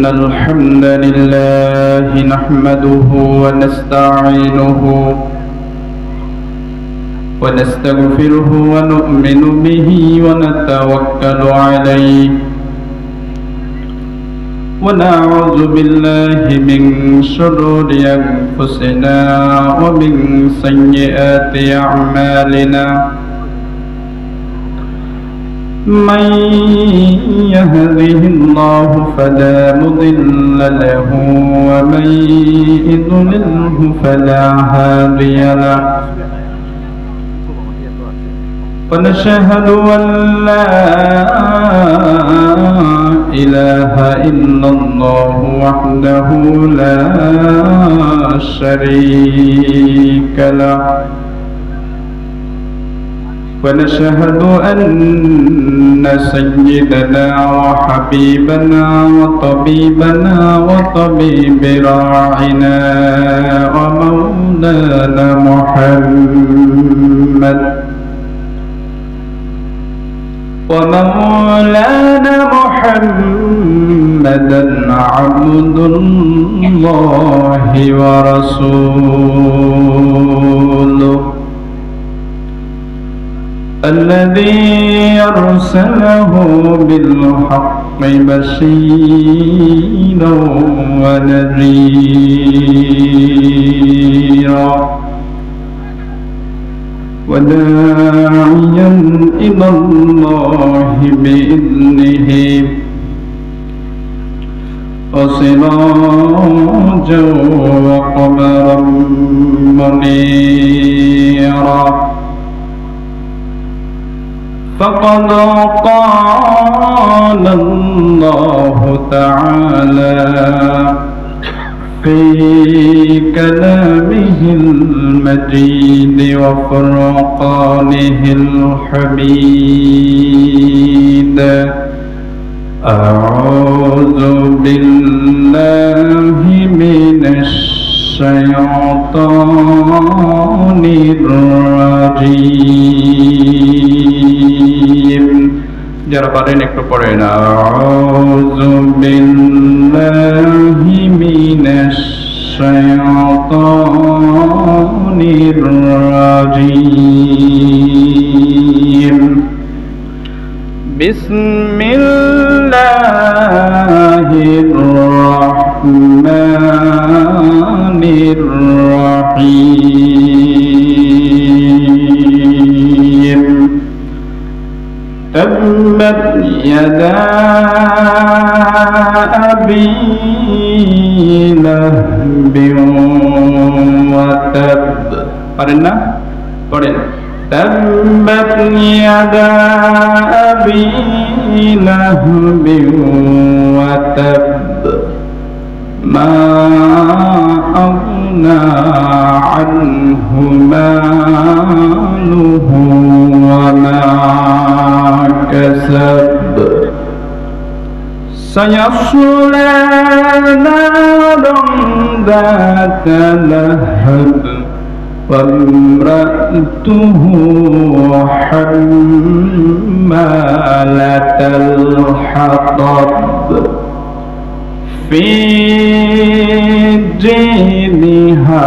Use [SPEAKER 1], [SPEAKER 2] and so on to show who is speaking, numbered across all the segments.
[SPEAKER 1] إن الحمد لله نحمده ونستعينه ونستغفره ونؤمن به ونتوكل عليه ونعوذ بالله من شرور أنفسنا ومن سيئات أعمالنا من يهده الله فلا مضل له ومن يضلله فلا هادي له ونشهد أن لا إله إلا الله وحده لا شريك له ونشهد أن سيدنا وحبيبنا وطبيبنا وطبيب راعنا ومولانا محمدا عبد الله ورسوله الذي أرسله بالحق بشيرا ونذيرا وداعيا إلى الله بإذنه وسراجا وقمرا منيرا فقد قال الله تعالى في كلامه المجيد وفرقانه الحميد أعوذ بالله من الشيطان الرجيم যারা পারেন একটু পড়েন আউযু বিল্লাহি মিনাশ শাইতানির রাজীম বিসমিল্লাহির রাহমানির রাহিম تبت يدا أبي لهب وتب قرنا تبت يدا أبي لهب وتب ما أغنى عنه ماله وما كسب سيصلى نارا ذات لهب وامرأته حمالة الحطب في جيدها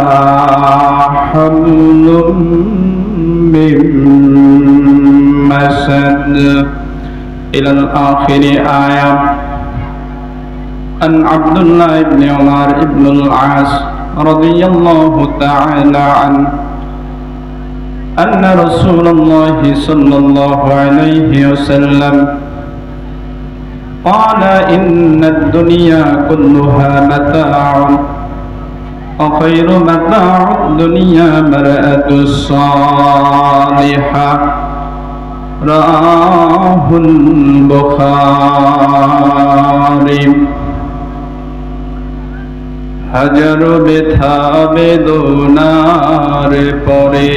[SPEAKER 1] حبل من مسد إلى الآخر آية. عن عبد الله بن عمر بن العاص رضي الله تعالى عنه أن رسول الله صلى الله عليه وسلم قال إن الدنيا كلها متاع وخير متاع الدنيا مرأة الصالحة رواه البخاري হাজার ব্যথা বেদনার পরে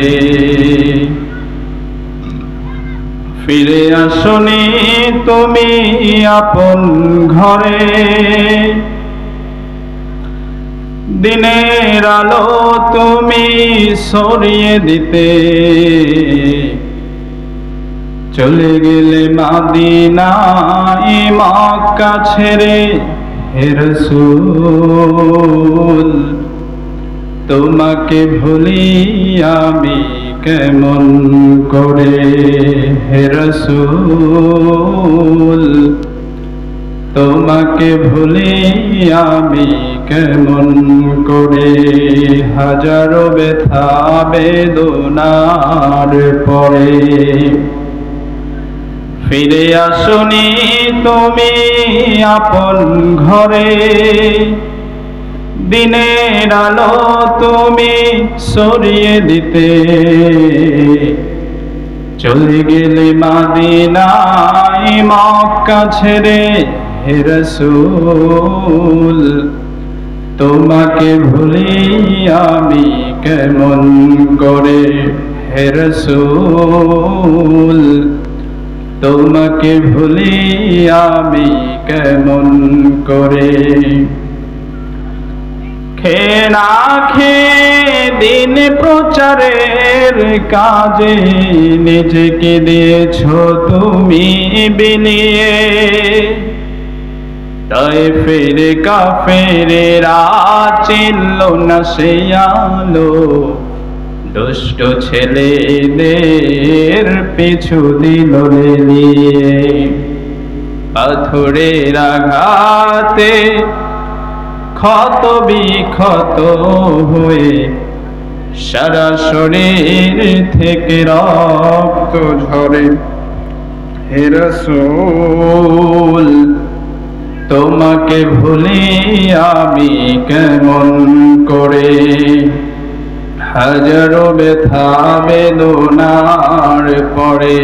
[SPEAKER 1] ফিরে আসনি তুমি আপন ঘরে দিনের আলো তুমি ছড়িয়ে দিতে চলে গেলে মদিনায় মক্কা ছেড়ে হে রাসূল তোমাকে ভুলি আমি কেমন করে হে রাসূল তোমাকে ভুলি আমি কেমন করে হাজারো ব্যথা বেদনার পরে ফিরে আসনি তুমি আপন ঘরে দিনের আলো তুমি সরিয়ে দিতে চলে গেলে মদিনায় মক্কা ছেড়ে হে রাসূল তোমাকে ভুলি আমি কেমন করে হে রাসূল তোমাকে ভুলি আমি কেমন করে খেয়ে না খেয়ে দিন প্রচারের কাজে নিজেকে দিয়েছ তুমি বিলিয়ে তায়েফের কাফেরেরা চিনল না সে আলো দুষ্ট ছেলেদের পিছু দিল লেলিয়ে পাথরের আঘাতে ক্ষত বিক্ষত হয়ে সারা শরীর থেকে রক্ত ঝরে হে রাসূল তোমাকে ভুলি আমি কেমন করে হাজারো ব্যথা বেদনার পরে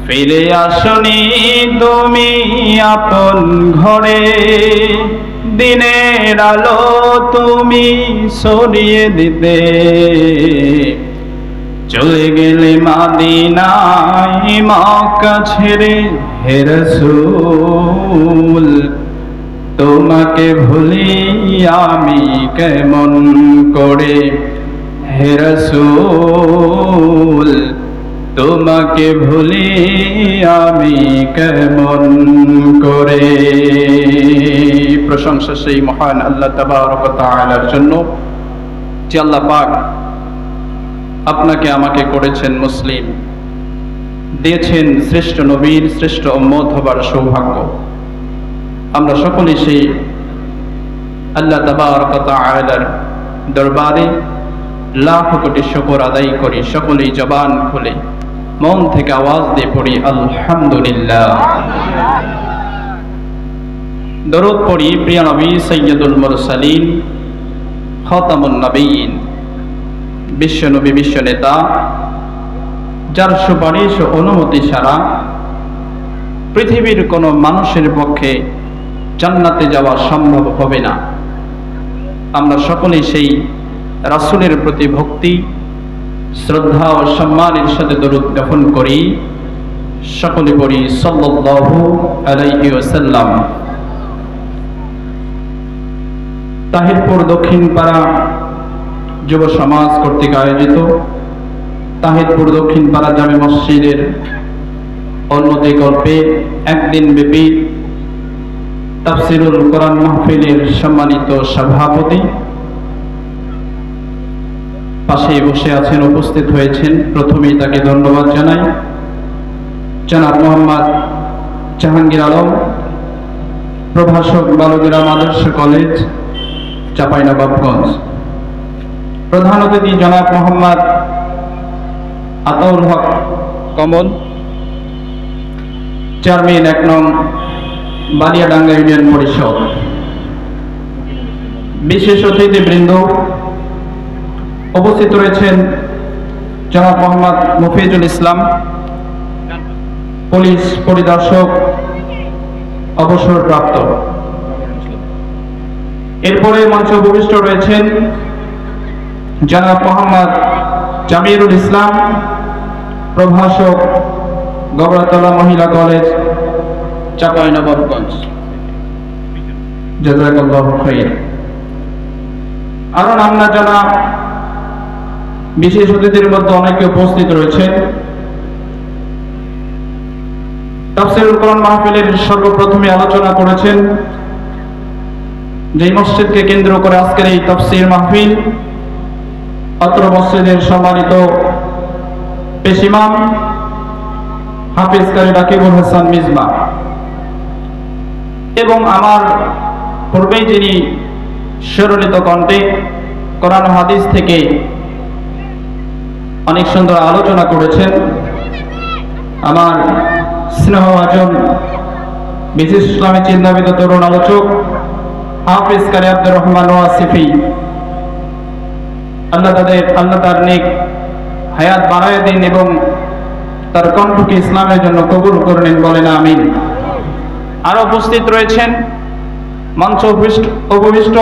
[SPEAKER 1] ফিরে আসনি তুমি আপন ঘরে দিনের আলো তুমি সরিয়ে দিতে চলে গেলে মদিনায় মক্কা ছেড়ে হে রাসূল তোমাকে ভুলি আমি কেমন করে হে রাসূল তোমাকে ভুলি আমি কেমন করে। প্রশংসা সেই মহান আল্লাহ তাবারক ওয়া তাআলার জন্য যে আল্লাহ পাক আপনাকে আমাকে করেছেন মুসলিম, দিয়েছেন শ্রেষ্ঠ নবীর শ্রেষ্ঠ উম্মত হবার সৌভাগ্য। আমরা সকলে সেই আল্লাহ তাবারক ওয়া তাআলার দরবারে লাখ কোটি শুকর আদায় করি। সকলেই জবান খুলে মন থেকে আওয়াজ দিয়ে পড়ি আলহামদুলিল্লাহ। দরুদ পড়ি প্রিয় নবী সাইয়্যিদুল মুরসালিন খাতামুন নবিয়্যিন, বিশ্ব নবী বিশ্ব নেতা, যার সুপারিশ ও অনুমতি ছাড়া পৃথিবীর কোনো মানুষের পক্ষে জান্নাতে যাওয়া সম্ভব হবে না। আমরা সকলেই সেই রাসূলের প্রতি ভক্তি, শ্রদ্ধা ও সম্মানের সাথে দরুদ জ্ঞাপন করি। সকলে পড়ি সাল্লাল্লাহু আলাইহি ওয়াসাল্লাম। তাহিরপুর দক্ষিণ পাড়া যুব সমাজ কর্তৃক আয়োজিত তাহিরপুর দক্ষিণ পাড়া জামে মসজিদের অন্যদিক গল্পে একদিন ব্যাপী তাফসিরুল কোরআন মাহফিলের সম্মানিত সভাপতি পাশে বসে আছেন, উপস্থিত হয়েছেন। প্রথমেই তাকে ধন্যবাদ জানাই। জনাব মোহাম্মদ জাহাঙ্গীর আলম, প্রভাষক বালগ্রাম আদর্শ কলেজ, চাঁপাইনবাবগঞ্জ। প্রধান অতিথি জনাব মোহাম্মদ আতাউল হক কমল, চেয়ারম্যান ১ নং বালিয়াডাঙ্গা ইউনিয়ন পরিষদ। বিশেষ অতিথিবৃন্দ উপস্থিত রয়েছেন জনাব মোহাম্মদ মফিজুল ইসলাম, পুলিশ পরিদর্শক অবসরপ্রাপ্ত। এরপরে মঞ্চে উপবিষ্ট রয়েছেন জনাব মোহাম্মদ জামিরুল ইসলাম, প্রভাষক গবরাতলা মহিলা কলেজ, চাঁপাইনবাবগঞ্জ। জাযাকাল্লাহু খাইর। আরো নাম না জানা বিশেষ অতিথির মধ্যে অনেকে উপস্থিত রয়েছেন। তাফসীরুল কোরআন মাহফিলের সর্বপ্রথমে আলোচনা করেছেন যে মসজিদকে কেন্দ্র করে আজকের এই তাফসীর মাহফিল, অত্র মসজিদের সম্মানিত পেশ ইমাম হাফিজ কারি রাকিবুল হাসান মিজবা এবং আমার পূর্বেই যিনি সুরলিত কণ্ঠে কোরআন হাদিস থেকে অনেক সুন্দর আলোচনা করেছেন আমার স্নেহভাজন বিশেষ ইসলামী চিন্তাবিদ তরুণ আলোচক হাফিজ কারি আব্দুর রহমান ওয়াসিফি, আল্লাহ তার নেক হায়াত বাড়ায় দিন এবং তার কণ্ঠকে ইসলামের জন্য কবুল করে নিন, বলেন আমিন। আরো উপস্থিত রয়েছেন মঞ্চ উপবিষ্ট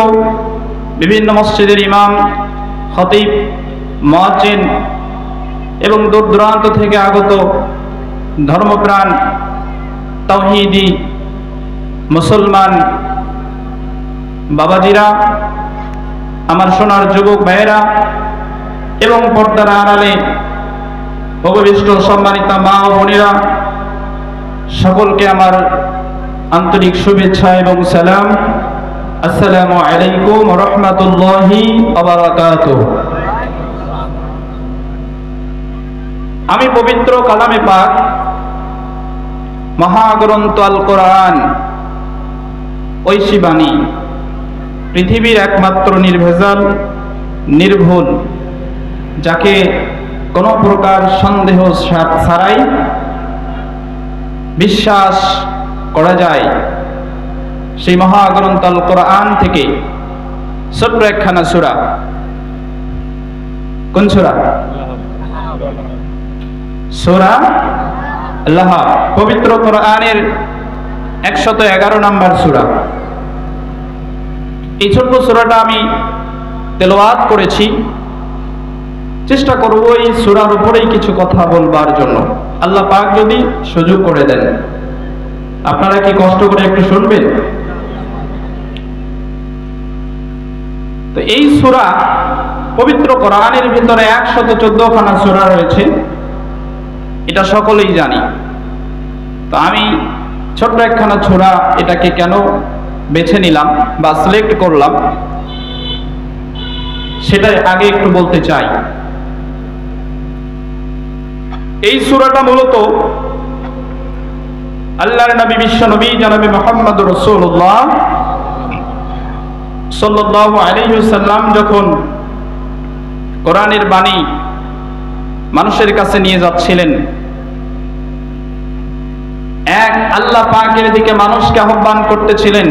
[SPEAKER 1] বিভিন্ন মসজিদের ইমাম, খতিব, মুয়াজ্জিন এবং দূর দূরান্ত থেকে আগত ধর্মপ্রাণ তাওহীদি মুসলমান বাবাজিরা, আমার সোনার যুবক ভাইয়েরা এবং পর্দার আড়ালে উপবিষ্ট সম্মানিত মা ও বোনেরা, সকলকে আমার আন্তরিক শুভেচ্ছা এবং সালাম। আসসালামু আলাইকুম ওয়া রাহমাতুল্লাহি ওয়া বারাকাতুহু। আমি পবিত্র কালামে পাক মহাগ্রন্থ আল কোরআন, ঐশী বাণী, পৃথিবীর একমাত্র নির্ভেজাল নির্ভুল, যাকে কোনো প্রকার সন্দেহ ছাড়াই বিশ্বাস করা যায়, সেই মহাগ্রন্থ আল কোরআন থেকে ছোট্ট একখানা সূরা। কোন সূরা? সূরা লাহাব, পবিত্র কোরআনের 111 নম্বর সূরা। এই ছোট্ট সূরাটা আমি তেলাওয়াত করেছি, চেষ্টা করব এই সূরার উপরেই কিছু কথা বলবার জন্য, আল্লাহ পাক যদি সুযোগ করে দেন। আপনারা কি কষ্ট করে একটু শুনবেন? তো এই সূরা, পবিত্র কোরআনের ভিতরে 114 খানা সূরা রয়েছে, এটা সকলেই জানি। তো আমি ছোট্ট একখানা সূরা এটাকে কেন বেছে নিলাম বা সিলেক্ট করলাম, সেটা আগে একটু বলতে চাই। এই সূরাটা মূলত আল্লাহর নবী, বিশ্ব নবী জনাবে মুহাম্মদুর রাসূলুল্লাহ সাল্লাল্লাহু আলাইহি ওয়াসাল্লাম যখন কোরআনের বাণী মানুষের কাছে নিয়ে যাচ্ছিলেন, এক আল্লাহ পাকের দিকে মানুষকে আহ্বান করতেছিলেন,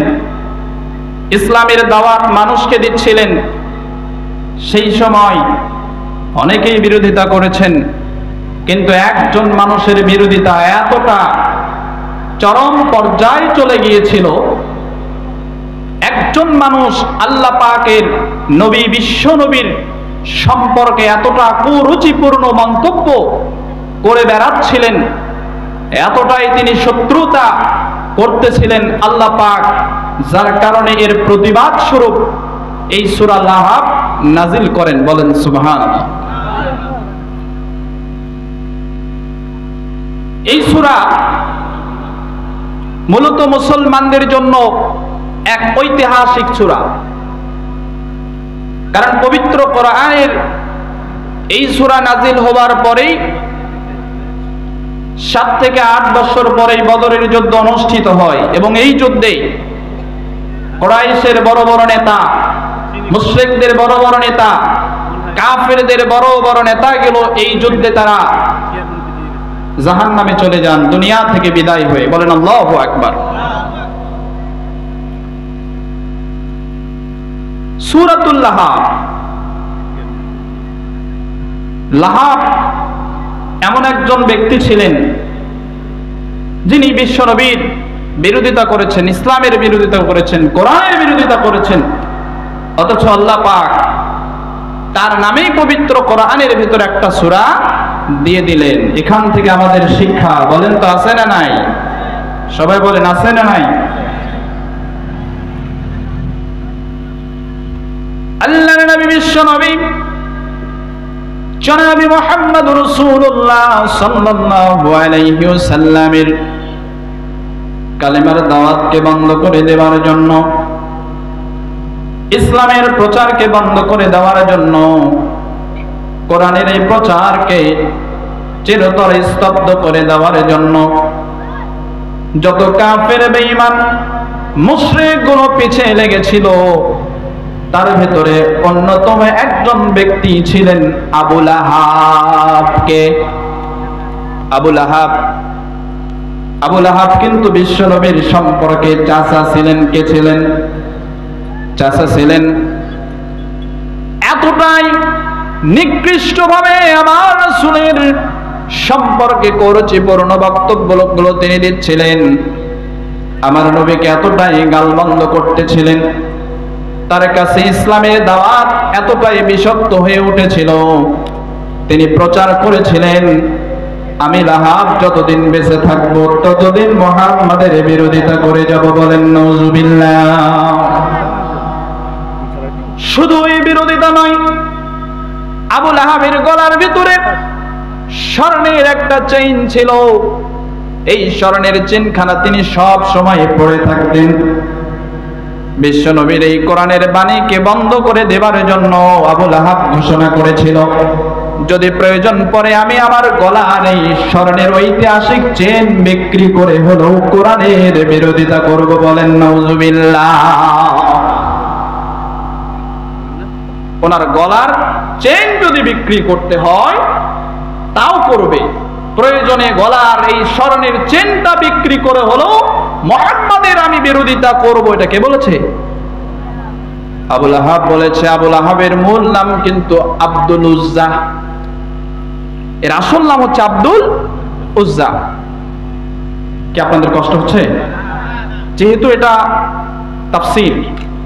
[SPEAKER 1] ইসলামের দাওয়াত মানুষকে দিচ্ছিলেন, সেই সময় অনেকেই বিরোধিতা করেছেন, কিন্তু একজন মানুষের বিরোধিতা এতটা চরম পর্যায়ে চলে গিয়েছিল, একজন মানুষ আল্লাহ পাকের নবী, বিশ্ব নবীর সম্পর্কে এতটা কুরুচিপূর্ণ মন্তব্য করে বেড়াচ্ছিলেন, এতটাই তিনি শত্রুতা করতেছিলেন আল্লাহ পাক, যার কারণে এর প্রতিবাদ স্বরূপ এই সূরা লাহাব নাজিল করেন। বলেন সুবহানাল্লাহ। এই সূরা মূলত মুসলমানদের জন্য এক ঐতিহাসিক সূরা, কারণ পবিত্র কোরআনের এই সূরা নাজিল হওয়ার পরেই 7 থেকে 8 বছর পরেই বদরের যুদ্ধ অনুষ্ঠিত হয়, এবং এই যুদ্ধে কুরাইশের বড় বড় নেতা, মুশরিকদের বড় বড় নেতা, কাফেরদের বড় বড় নেতাগুলো এই যুদ্ধে তারা জাহান্নামে চলে যান, দুনিয়া থেকে বিদায় হয়ে। বলেন আল্লাহু আকবার। সূরাতুল লাহাব, লাহাব এমন একজন ব্যক্তি ছিলেন যিনি বিশ্বনবীর বিরোধিতা করেছেন, ইসলামের বিরোধিতা করেছেন, কোরআনের বিরোধিতা করেছেন, অথচ আল্লাহ পাক তার নামেই পবিত্র কোরআনের ভিতরে একটা সূরা দিয়ে দিলেন। এখান থেকে আমাদের শিক্ষা, বলেন তো আছে না নাই? সবাই বলেন আছে না নাই? আল্লাহর নবী, বিশ্ব নবী জনাবে মুহাম্মদুর রাসূলুল্লাহ সাল্লাল্লাহু আলাইহি ওয়াসাল্লামের কালেমার দাওয়াতকে বন্ধ করে দেওয়ার জন্য ইসলামের প্রচারকে বন্ধ করে দেওয়ার জন্য, কোরআনের এই প্রচারকে চিরতরে স্তব্ধ করে দেওয়ার জন্য যত কাফের বেঈমান মুশরিক গুলো পিছিয়ে লেগেছিল, তার ভেতরে অন্যতম একজন ব্যক্তি ছিলেন আবু লাহাব। কে? আবু লাহাব। আবু লাহাব কিন্তু বিশ্বনবীর সম্পর্কে চাচা ছিলেন। কে ছিলেন? চাচা ছিলেন। এতটাই নিকৃষ্টভাবে আমার রাসূলের সম্পর্কে কুরুচিপূর্ণ বক্তব্যগুলো তিনি দিচ্ছিলেন, আমার নবীকে এতটাই গালমন্দ করতেছিলেন, তার কাছে ইসলামের দাওয়াত এতটাই বিষাক্ত হয়ে উঠেছিল, তিনি প্রচার করেছিলেন, আমি লাহাব যতদিন বেঁচে থাকবো ততদিন মুহাম্মাদের বিরোধিতা করে যাব। বলেন নাউজুবিল্লাহ। শুধু এই বিরোধিতা নয়, আবু লাহাবের গলার ভিতরে স্বর্ণের একটা চেইন ছিল, এই স্বর্ণের চেইনখানা তিনি সব সময় পরে থাকতেন। বিশ্বনবীর এই কোরআনের বাণীকে বন্ধ করে দেবার জন্য আবু লাহাব ঘোষণা করেছিল, যদি প্রয়োজন পড়ে আমি আমার গলার এই স্বর্ণের ঐতিহাসিক চেন বিক্রি করে হলেও কোরআনের বিরোধিতা করব। বলেন নাউজুবিল্লাহ। ওনার গলার চেন যদি বিক্রি করতে হয় তাও করবে, প্রয়োজনে গলার এই স্বর্ণের চেনটা বিক্রি করে হলেও মুহাম্মাদের আমি বিরোধিতা করব। এটা কে বলেছে? আবু লাহাব বলেছে। আবু লাহাবের মূল নাম কিন্তু আব্দুল উজ্জা, এর আসল নাম হচ্ছে আব্দুল উজ্জা। কি আপনাদের কষ্ট হচ্ছে? যেহেতু এটা তাফসীর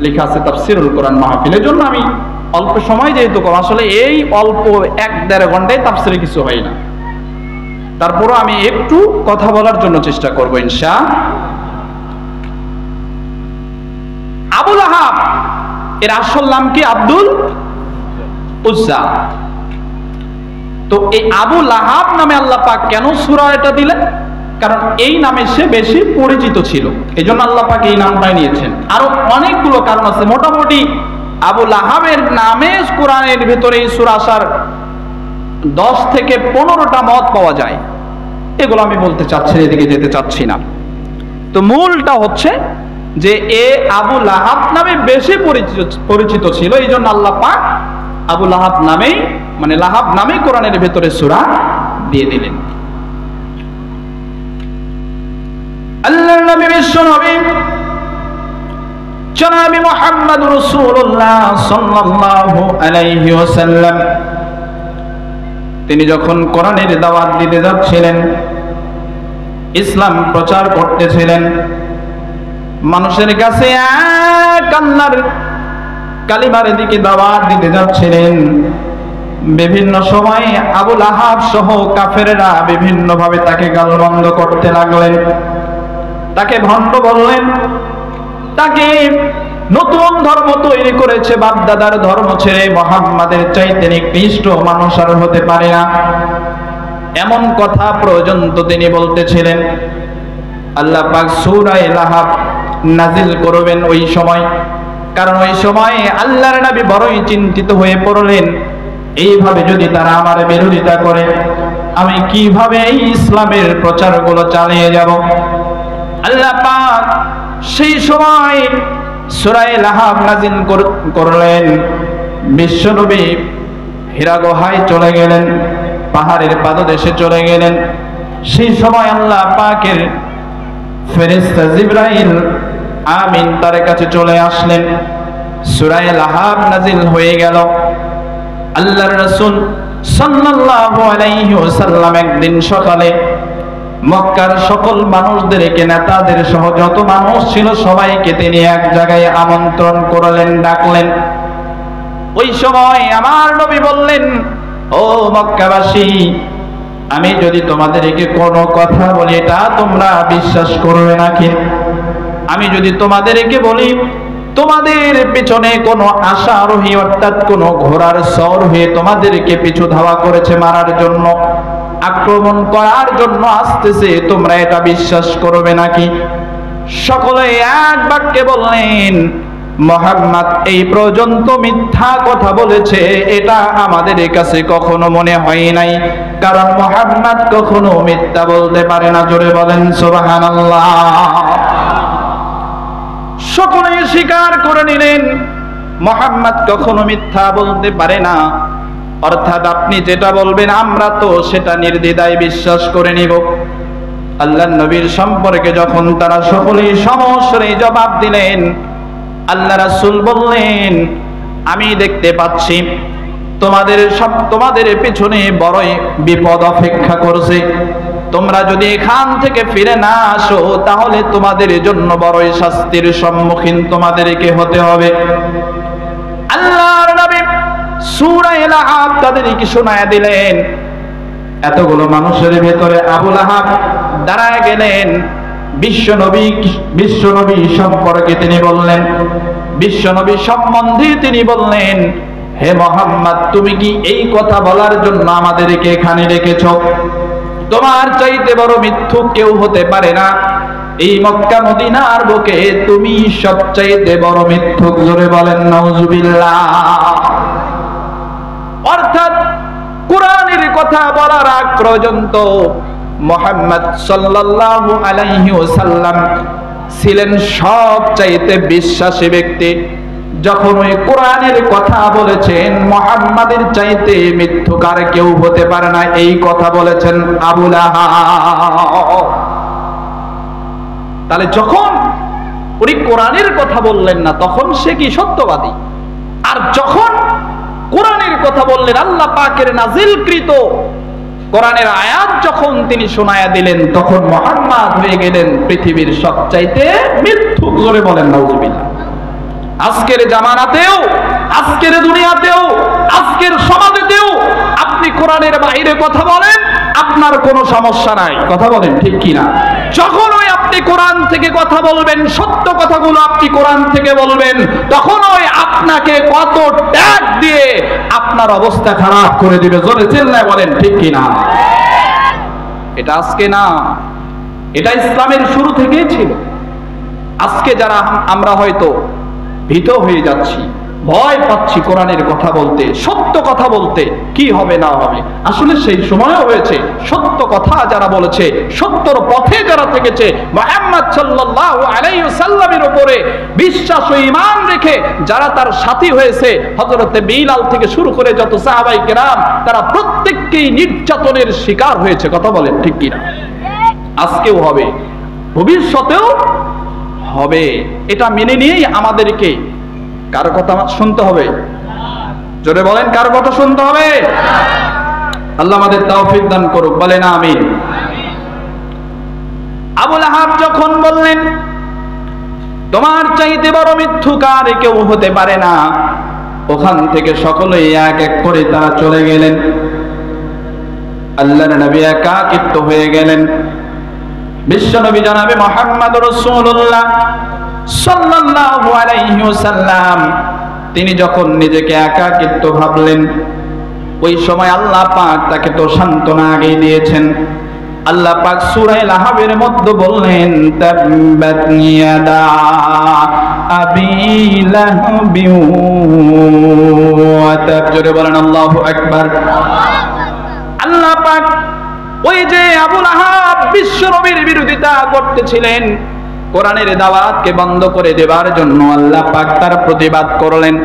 [SPEAKER 1] লেখা আছে, তাফসীরুল কোরআন মাহফিলের জন্য আমি অল্প সময় যেহেতু কম, আসলে এই অল্প 1-1.5 ঘন্টায় তাফসীরে কিছু হয় না, তারপরও আমি একটু কথা বলার জন্য চেষ্টা করব ইনশাআল্লাহ। আবু লাহাব এর আসল নাম কি? আব্দুল উজ্জা। তো এই আবু লাহাব নামে আল্লাহ পাক কেন সূরা এটা দিলেন? কারণ এই নামে সে বেশি পরিচিত ছিল, এই জন্য আল্লাহ পাক এই নামটাই নিয়েছেন। আরো অনেকগুলো কারণ আছে, মোটামুটি আবু লাহাবের নামে কোরআনের ভেতরে এই সূরা আসার 10 থেকে 15টা মত পাওয়া যায়, এগুলো আমি বলতে চাচ্ছি, এদিকে যেতে চাচ্ছি না। তো মূলটা হচ্ছে যে এ আবু লাহাব নামে বেশি পরিচিত ছিল, এই জন্য আল্লাহ পাক আবু লাহাব নামেই, মানে লাহাব নামেই কোরআনের ভেতরে সূরা দিয়ে দিলেন। আল্লাহর নবী বিশ্বনবী জনাবে মুহাম্মদ রাসূলুল্লাহ সাল্লাল্লাহু আলাইহি ওয়াসাল্লাম তিনি যখন কোরআনের দাওয়াত দিতে যাচ্ছিলেন, ইসলাম প্রচার করতেছিলেন, মানুষের কাছে এক আল্লাহর কালিমার দিকে দাওয়াত দিতে যাচ্ছিলেন, বিভিন্ন সময়ে আবু লাহাব সহ কাফেররা বিভিন্ন ভাবে তাকে গালমন্দ করতে লাগলেন, তাকে ভণ্ড বললেন, তাকে নতুন ধর্ম তৈরি করেছে, বাপ দাদার ধর্ম ছেড়ে মুহাম্মাদের চাইতে নিকৃষ্ট মানুষ আর হতে পারে না, এমন কথা পর্যন্ত তিনি বলতেছিলেন। আল্লাহ পাক সূরা লাহাব নাজিল করবেন ওই সময়, কারণ ওই সময় আল্লাহর নবী বড়ই চিন্তিত হয়ে পড়লেন, এইভাবে যদি তারা আমার বিরোধিতা করে আমি কিভাবে এই ইসলামের প্রচারগুলো চালিয়ে যাব। আল্লাহ পাক সেই সময় সূরা লাহাব নাজিল করলেন। বিশ্বনবী হীরা গুহায় চলে গেলেন, পাহাড়ের পাদদেশে চলে গেলেন। সেই সময় আল্লাহ পাকের ফেরেশতা জিবরাইল আমিন তার কাছে চলে আসলেন, সূরা লাহাব নাজিল হয়ে গেল। আল্লাহর রাসূল সাল্লাল্লাহু আলাইহি ওয়াসাল্লাম একদিন সকালে মক্কার সকল মানুষদেরকে, নেতাদের সহ যত মানুষ ছিল সবাইকে তিনি এক জায়গায় আমন্ত্রণ করলেন, ডাকলেন। ওই সময় আমার নবী বললেন, ও মক্কাবাসী, আমি যদি তোমাদেরকে কোনো কথা বলি এটা তোমরা বিশ্বাস করবে নাকি? আমি যদি তোমাদেরকে বলি তোমাদের পেছনে কোনো আশারোহী অর্থাৎ কোনো ঘোড়ার সওয়ার হয়ে তোমাদেরকে পিছু ধাওয়া করেছে, মারার জন্য, আক্রমণ করার জন্য আসতেছে, তোমরা এটা বিশ্বাস করবে নাকি? সকলে এক বাক্যে বললেন,
[SPEAKER 2] মুহাম্মদ এই পর্যন্ত মিথ্যা কথা বলেছে এটা আমাদের কাছে কখনো মনে হয় নাই, কারণ মুহাম্মদ কখনো মিথ্যা বলতে পারে না। জোরে বলেন সুবহানাল্লাহ। সকলেই স্বীকার করে নিলেন মুহাম্মদ কখনো মিথ্যা বলতে পারে না, অর্থাৎ আপনি যেটা বলবেন আমরা তো সেটা নির্দ্বিধায় বিশ্বাস করে নিব। আল্লাহর নবীর সম্পর্কে যখন তারা সকলেই সমস্যার জবাব দিলেন, আল্লাহ রাসূল বললেন, আমি দেখতে পাচ্ছি তোমাদের পেছনে বড়ই বিপদ অপেক্ষা করছে। তোমরা যদি এখান থেকে ফিরে না আসো তাহলে তোমাদের জন্য বড়ই শাস্তির সম্মুখীন তোমাদেরকে হতে হবে। আল্লাহর নবী সূরা লাহাব তাদেরকে শোনায়া দিলেন। এতগুলো মানুষের ভেতরে আবু লাহাব দাঁড়ায় গেলেন। বিশ্বনবী সম্পর্কে তিনি বললেন, বিশ্বনবী সম্বন্ধে তিনি বললেন, হে মুহাম্মদ, তুমি কি এই কথা বলার জন্য আমাদেরকে এখানে রেখেছ? তোমার চাইতে বড় মিথ্যুক কেউ হতে পারে না। এই মক্কা মদিনার বুকে তুমি সবচাইতে বড় মিথ্যুক। জোরে বলেন নাউজুবিল্লাহ। অর্থাৎ কোরআনের কথা বলার আগ পর্যন্ত মুহাম্মদ সাল্লাল্লাহু আলাইহি ওয়াসাল্লাম ছিলেন সবচাইতে বিশ্বাসী ব্যক্তি। যখন ওই কোরআনের কথা বলেছেন, মুহাম্মাদের চাইতে মিথ্যুক আর কেউ হতে পারে না, এই কথা বলেছেন আবু লাহাব। তাহলে যখন উনি কোরআনের কথা বললেন না তখন সে কি সত্যবাদী, আর যখন কোরআনের কথা বললেন, আল্লাহ পাকের নাজিলকৃত কোরআনের আয়াত যখন তিনি শোনায়া দিলেন, তখন মুহাম্মদ হয়ে গেলেন পৃথিবীর সবচাইতে মিথ্যুক। জোরে বলেন নাউজুবিল্লাহ। আজকের জামানাতেও, আজকের দুনিয়াতেও, আজকের সমাজেতেও আপনি কোরআনের বাইরে কথা বলেন, আপনার কোনো সমস্যা নাই। কথা বলেন ঠিক কিনা? যখন ওই আপনি কোরআন থেকে কথা বলবেন, সত্য কথাগুলো আপনি কোরআন থেকে বলবেন, তখন ওই আপনাকে কত ট্যাগ দিয়ে আপনার অবস্থা খারাপ করে দিবে। জোরে চিল্লায় বলেন ঠিক কিনা? এটা আজকে না, এটা ইসলামের শুরু থেকেই ছিল। আজকে যারা আমরা হয়তো ভীত হয়ে যাচ্ছি, ভয় পাচ্ছি কোরআনের কথা বলতে, সত্য কথা বলতে, কি হবে না হবে, আসলে সেই সময়ও হয়েছে। সত্য কথা যারা বলেছে, সত্যর পথে যারা থেকেছে, মুহাম্মদ সাল্লাল্লাহু আলাইহি ওয়াসাল্লামের উপরে বিশ্বাস ও ঈমান রেখে যারা তার সাথী হয়েছে, হযরতে বিলাল থেকে শুরু করে যত সাহাবায়ে কেরাম, তারা প্রত্যেককেই নির্যাতনের শিকার হয়েছে। কথা বলেন ঠিক কিনা? আজকেও হবে, ভবিষ্যতেও হবে। এটা মেনে নিয়েই আমাদেরকে কার কথা শুনতে হবে? জোরে বলেন, কার কথা শুনতে হবে? আল্লাহ আমাদের তৌফিক দান করুক, বলেন আমিন। আবু লাহাব যখন বললেন, তোমার চাইতে বড় মিথ্যুক আর কেউ হতে পারে না, ওখান থেকে সকলেই এক এক করে তারা চলে গেলেন। আল্লাহর নবী একাকিত্ব হয়ে গেলেন। বিশ্বনবী জনাবে মুহাম্মদ রাসূলুল্লাহ সাল্লাল্লাহু আলাইহি ওয়াসাল্লাম তিনি যখন নিজেকে একাকিত্ব ভাবলেন, ওই সময় আল্লাহ পাক তাকে তো সান্ত্বনা আগেই দিয়েছেন। আল্লাহ পাক সূরা লাহাবের মধ্যে বললেন, তাব্বাত ইয়াদা আবি লাহাবি ওয়া তাব। জোরে বলেন আল্লাহু আকবার। আল্লাহ পাক ওই যে আবু লাহাব বিশ্বনবীর বিরোধিতা করতেছিলেন, কোরআনের দাওয়াতকে বন্ধ করে দেবার জন্য আল্লাহ পাক তার প্রতিবাদ করলেন।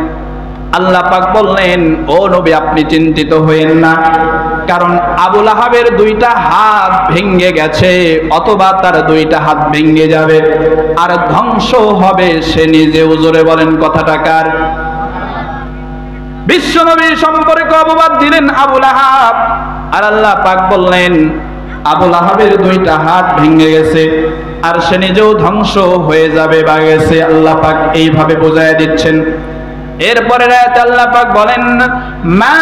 [SPEAKER 2] আল্লাহ পাক বললেন, ও নবী আপনি চিন্তিত হইেন না, কারণ আবু লাহাবের দুইটা হাত ভেঙে গেছে, অথবা তার দুইটা হাত ভেঙে যাবে, আর ধ্বংস হবে সে নিজেও। জোরে বলেন কথাটা কার? বিশ্বনবী সম্পর্কে অপবাদ দিলেন আবু লাহাব, আর আল্লাহ পাক বললেন আবু লাহাবের দুইটা হাত ভেঙে গেছে আর সে নিজেও ধ্বংস হয়ে যাবে বা গেছে। আল্লাহ পাক এইভাবে বোঝায় দিচ্ছেন। এরপরে আয়াতে আল্লাহ পাক বলেন, মা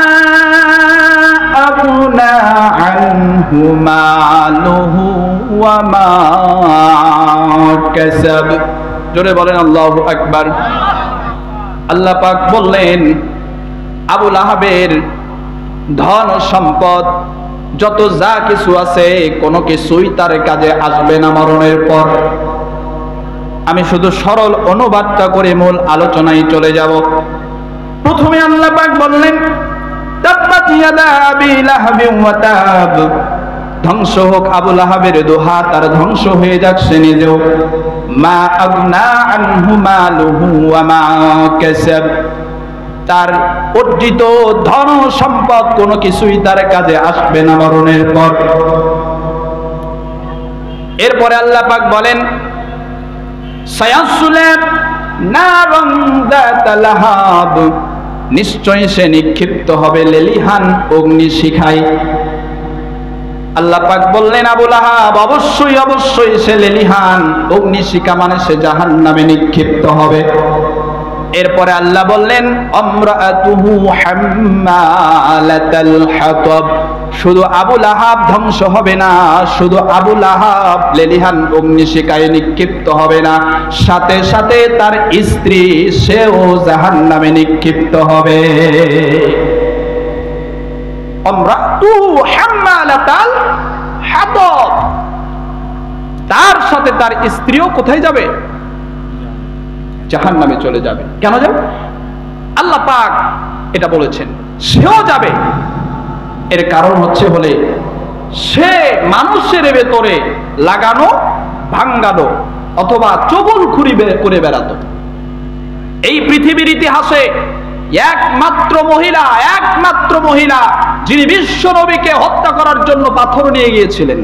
[SPEAKER 2] আগুনা আনহু মালুহু ওয়া মা কাসাব। জোরে বলেন আল্লাহু আকবার। আল্লাহ পাক বললেন, আবু লাহাবের ধন সম্পদ যত যা কিছু আছে কোনো কিছুই তার কাজে আসবে না মরণের পর। আমি শুধু সরল অনুবাদটা করে মূল আলোচনায় চলে যাব। প্রথমে আল্লাহ পাক বললেন, তাব্বাত ইয়াদা আবি লাহাবিন ওয়া তাব, ধ্বংস হোক আবু লাহাবের দোহা, তার ধ্বংস হয়ে যাক সে নিজেও। মা আগনা আনহু মালুহু ওয়া মা কাসাব, তার অর্জিত ধন সম্পদ কোনো কিছুই তার কাজে আসবে না মরণের পর। এরপরে আল্লাহ পাক বলেন, সায়াসলা নারান যাতা লাহাব, নিশ্চয় সে নিক্ষিপ্ত হবে লেলিহান অগ্নিশিখায়। আল্লাহ পাক বললেন, আবু লাহাব অবশ্যই অবশ্যই সে লেলিহান অগ্নিশিখা, মানে সে জাহান্নামে নিক্ষিপ্ত হবে। এরপরে আল্লাহ বললেন, আমরাতুহু হাম্মালাতাল হাতাব, শুধু আবু লাহাব ধ্বংস হবে না, শুধু আবু লাহাব লেলিহান অগ্নিশিখায় নিক্ষিপ্ত হবে না, সাথে সাথে তার স্ত্রী সেও জাহান্নামে নিক্ষিপ্ত হবে। আমরাতুহু হাম্মালাতাল হাতাব, তার সাথে তার স্ত্রীও কোথায় যাবে? জাহান্নামে চলে যাবে। কেন যাবে? আল্লাহ পাক এটা বলেছেন, সেও যাবে। এর কারণ হচ্ছে বলে সে মানুষের ভেতরে লাগানো ভাঙ্গানো অথবা চগলখুরি করে বেড়াতো। এই পৃথিবীর ইতিহাসে একমাত্র মহিলা যিনি বিশ্ব নবীকে হত্যা করার জন্য পাথর নিয়ে গিয়েছিলেন।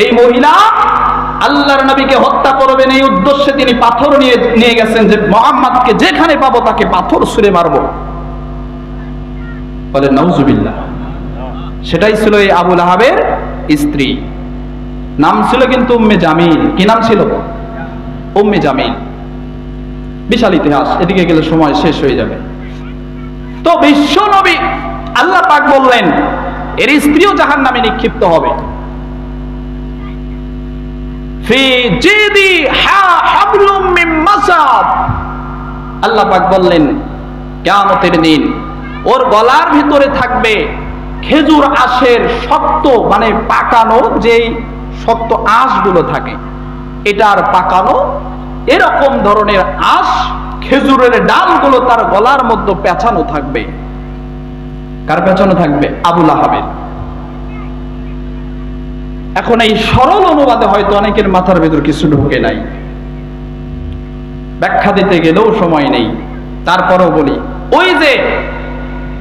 [SPEAKER 2] এই মহিলা আল্লাহর নবীকে হত্যা করবেন এই উদ্দেশ্যে তিনি পাথর নিয়ে গেছেন, যে মুহাম্মদকে যেখানে পাবো তাকে পাথর ছুঁড়ে মারবো। বলে নাউজুবিল্লাহ। সেটাই ছিল এই আবু লাহাবের স্ত্রী, নাম ছিল কিন্তু উম্মে জামিল। কি নাম ছিল? উম্মে জামিল। বিশাল ইতিহাস, এদিকে গেলে সময় শেষ হয়ে যাবে। তো বিশ্ব নবী আল্লাহ পাক বললেন এর স্ত্রীও জাহান্নামে নিক্ষিপ্ত হবে। ফি জিদি হাবলুম মিন মাসাদ, আল্লাহ পাক বললেন কিয়ামতের দিন ওর গলার ভিতরে থাকবে খেজুর আঁশের শক্ত, মানে পাকানো যেই শক্ত আঁশগুলো থাকে, এটার পাকানো এরকম ধরনের আঁশ খেজুরের ডালগুলো তার গলার মধ্যে পেঁচানো থাকবে। কার পেঁচানো থাকবে? আবু লাহাবের। এখন এই সরল অনুবাদে হয়তো অনেকের মাথার ভেতর কিছু ঢোকে নাই, ব্যাখ্যা দিতে গেলেও সময় নেই, তারপরও বলি। ওই যে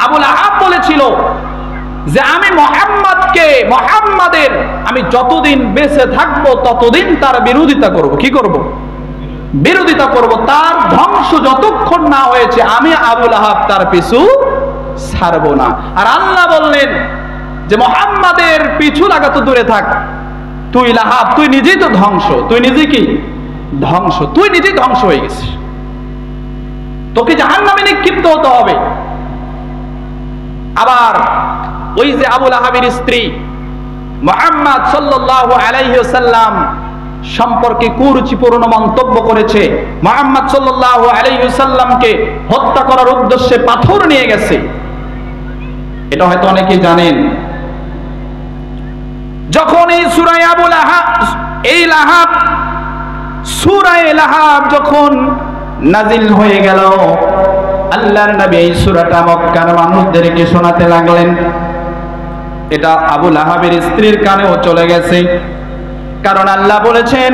[SPEAKER 2] আবু লাহাব বলেছিল যে আমি মুহাম্মাদের আমি যতদিন বেঁচে থাকবো ততদিন তার বিরোধিতা করব। কি করব? বিরোধিতা করব। তার ধ্বংস যতক্ষণ না হয়েছে আমি আবু লাহাব তার পিছু ছাড়বো না। আর আল্লাহ বললেন যে মুহাম্মাদের পিছু লাগা তো দূরে থাক, তুই লাহাব তুই নিজেই তো ধ্বংস, তুই নিজে কি ধ্বংস, তুই নিজেই ধ্বংস হয়ে গেছিস, তোকে জাহান্নামে নিক্ষিপ্ত হতে হবে। আবার ওই যে আবু লাহাবের স্ত্রী মুহাম্মদ সাল্লাল্লাহু আলাইহি ওয়াসাল্লাম সম্পর্কে কুরুচিপূর্ণ মন্তব্য করেছে, মুহাম্মদ সাল্লাল্লাহু আলাইহি ওয়াসাল্লামকে হত্যা করার উদ্দেশ্যে পাথর নিয়ে গেছে, এটা হয়তো অনেকেই জানেন। যখন এই সূরা আবু লাহাব সূরা লাহাব যখন নাজিল হয়ে গেল, আল্লাহর নবী এই সূরাটা মক্কার মানুষদেরকে শোনাতে লাগলেন। এটা আবু লাহাবের স্ত্রীর কানেও চলে গেছে, কারণ আল্লাহ বলেছেন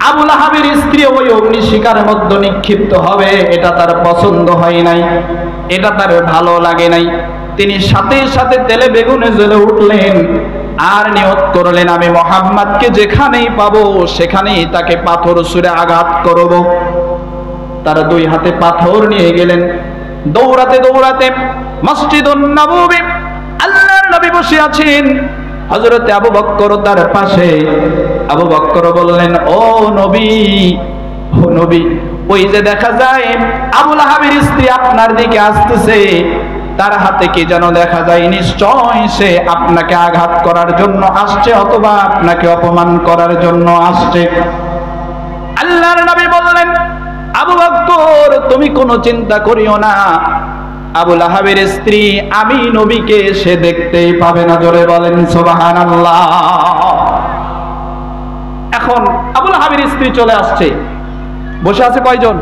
[SPEAKER 2] আবু লাহাবের স্ত্রী ওই অগ্নিশিখার মধ্যে নিক্ষিপ্ত হবে। এটা তার পছন্দ হয় নাই, এটা তার ভালো লাগে নাই। তিনি সাথে সাথে তেলে বেগুনে জ্বলে উঠলেন আর নিয়ত করলেন আমি মুহাম্মদকে যেখানেই পাবো সেখানেই তাকে পাথর ছুঁড়ে আঘাত করব। তারা দুই হাতে পাথর নিয়ে গেলেন, দৌড়াতে দৌড়াতে মসজিদুন নববী, আল্লাহর নবী বসে আছেন, হযরত আবু বকর তার পাশে। আবু বকর বললেন ও নবী, ওই যে দেখা যায় আবু লাহাবের স্ত্রী আপনার দিকে আসতেছে, তার হাতে কি যেন দেখা যায়, নিশ্চয় সে আপনাকে আঘাত করার জন্য আসছে অথবা আপনাকে অপমান করার জন্য আসছে। আল্লাহর নবী বললেন আবু বকর তুমি কোনো চিন্তা করিও না, আবু লাহাবের স্ত্রী আমি নবীকে সে দেখতেই পাবে না। জোরে বলেন সুবহানাল্লাহ। এখন আবু লাহাব সাহাবীর স্ত্রী চলে আসছে, বসে আছে কয়জন?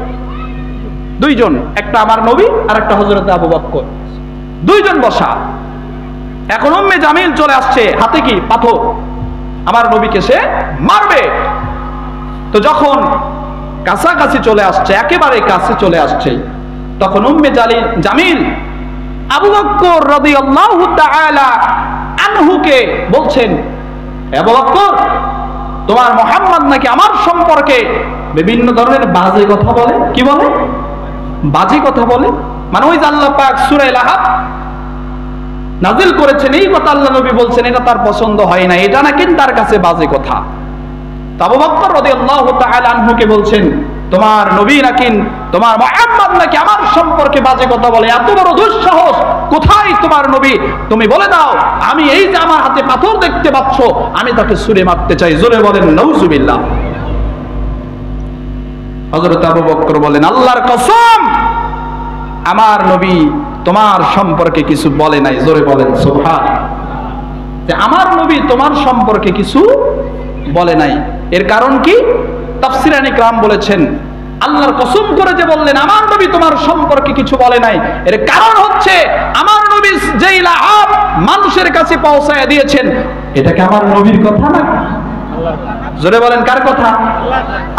[SPEAKER 2] দুইজন, একটা আমার নবী আর একটা হযরত আবু বকর, দুইজন বসা। এখন উম্মে জামিল চলে আসছে, হাতে কি? পাথর। আমার নবীকে সে মারবে। তো যখন কাছাকাছি চলে আসছে, একেবারে কাছে চলে আসছে, তখন উম্মে জামিল আবু বকর রাদিয়াল্লাহু তাআলা আনহুকে বলছেন, আবু বকর, তোমার মুহাম্মদ নাকি আমার সম্পর্কে বিভিন্ন ধরনের বাজে কথা বলে। কি বলে? বাজে কথা বলে। মানে ওই যে আল্লাহ পাক সূরা লাহাব নাজিল করেছেন, এই কথা আল্লাহ নবী বলছেন, এটা তার পছন্দ হয় না, এটা নাকি তার কাছে বাজে কথা। আবু বকর রাদিয়াল্লাহু তাআলা আনহুকে বলছেন, তোমার নবী নাকি, তোমার মুহাম্মদ নাকি আমার সম্পর্কে বাজে কথা বলে, এত বড় দুঃসাহস, কোথায় তোমার নবী? তুমি বলে দাও, আমি এই যে আমার হাতে পাথর দেখতে পাচ্ছ, আমি তাকে ছুঁড়ে মারতে চাই। জোরে বলেন নাউজুবিল্লাহ। হযরত আবু বকর বলেন, আল্লাহর কসম, আমার নবী তোমার সম্পর্কে কিছু বলে নাই। জোরে বলেন সুবহানাল্লাহ। যে আমার নবী তোমার সম্পর্কে কিছু বলে নাই, এর কারণ কি? তাফসীরানে কিরাম বলেছেন, আল্লাহর কসম করে যে বললেন আমার নবী তোমার সম্পর্কে কিছু বলে নাই, এর কারণ হচ্ছে আমার নবী যেই লাহাব মানুষের কাছে পৌঁছায় দিয়েছেন, এটা কি আমার নবীর কথা না? জোরে বলেন কার কথা?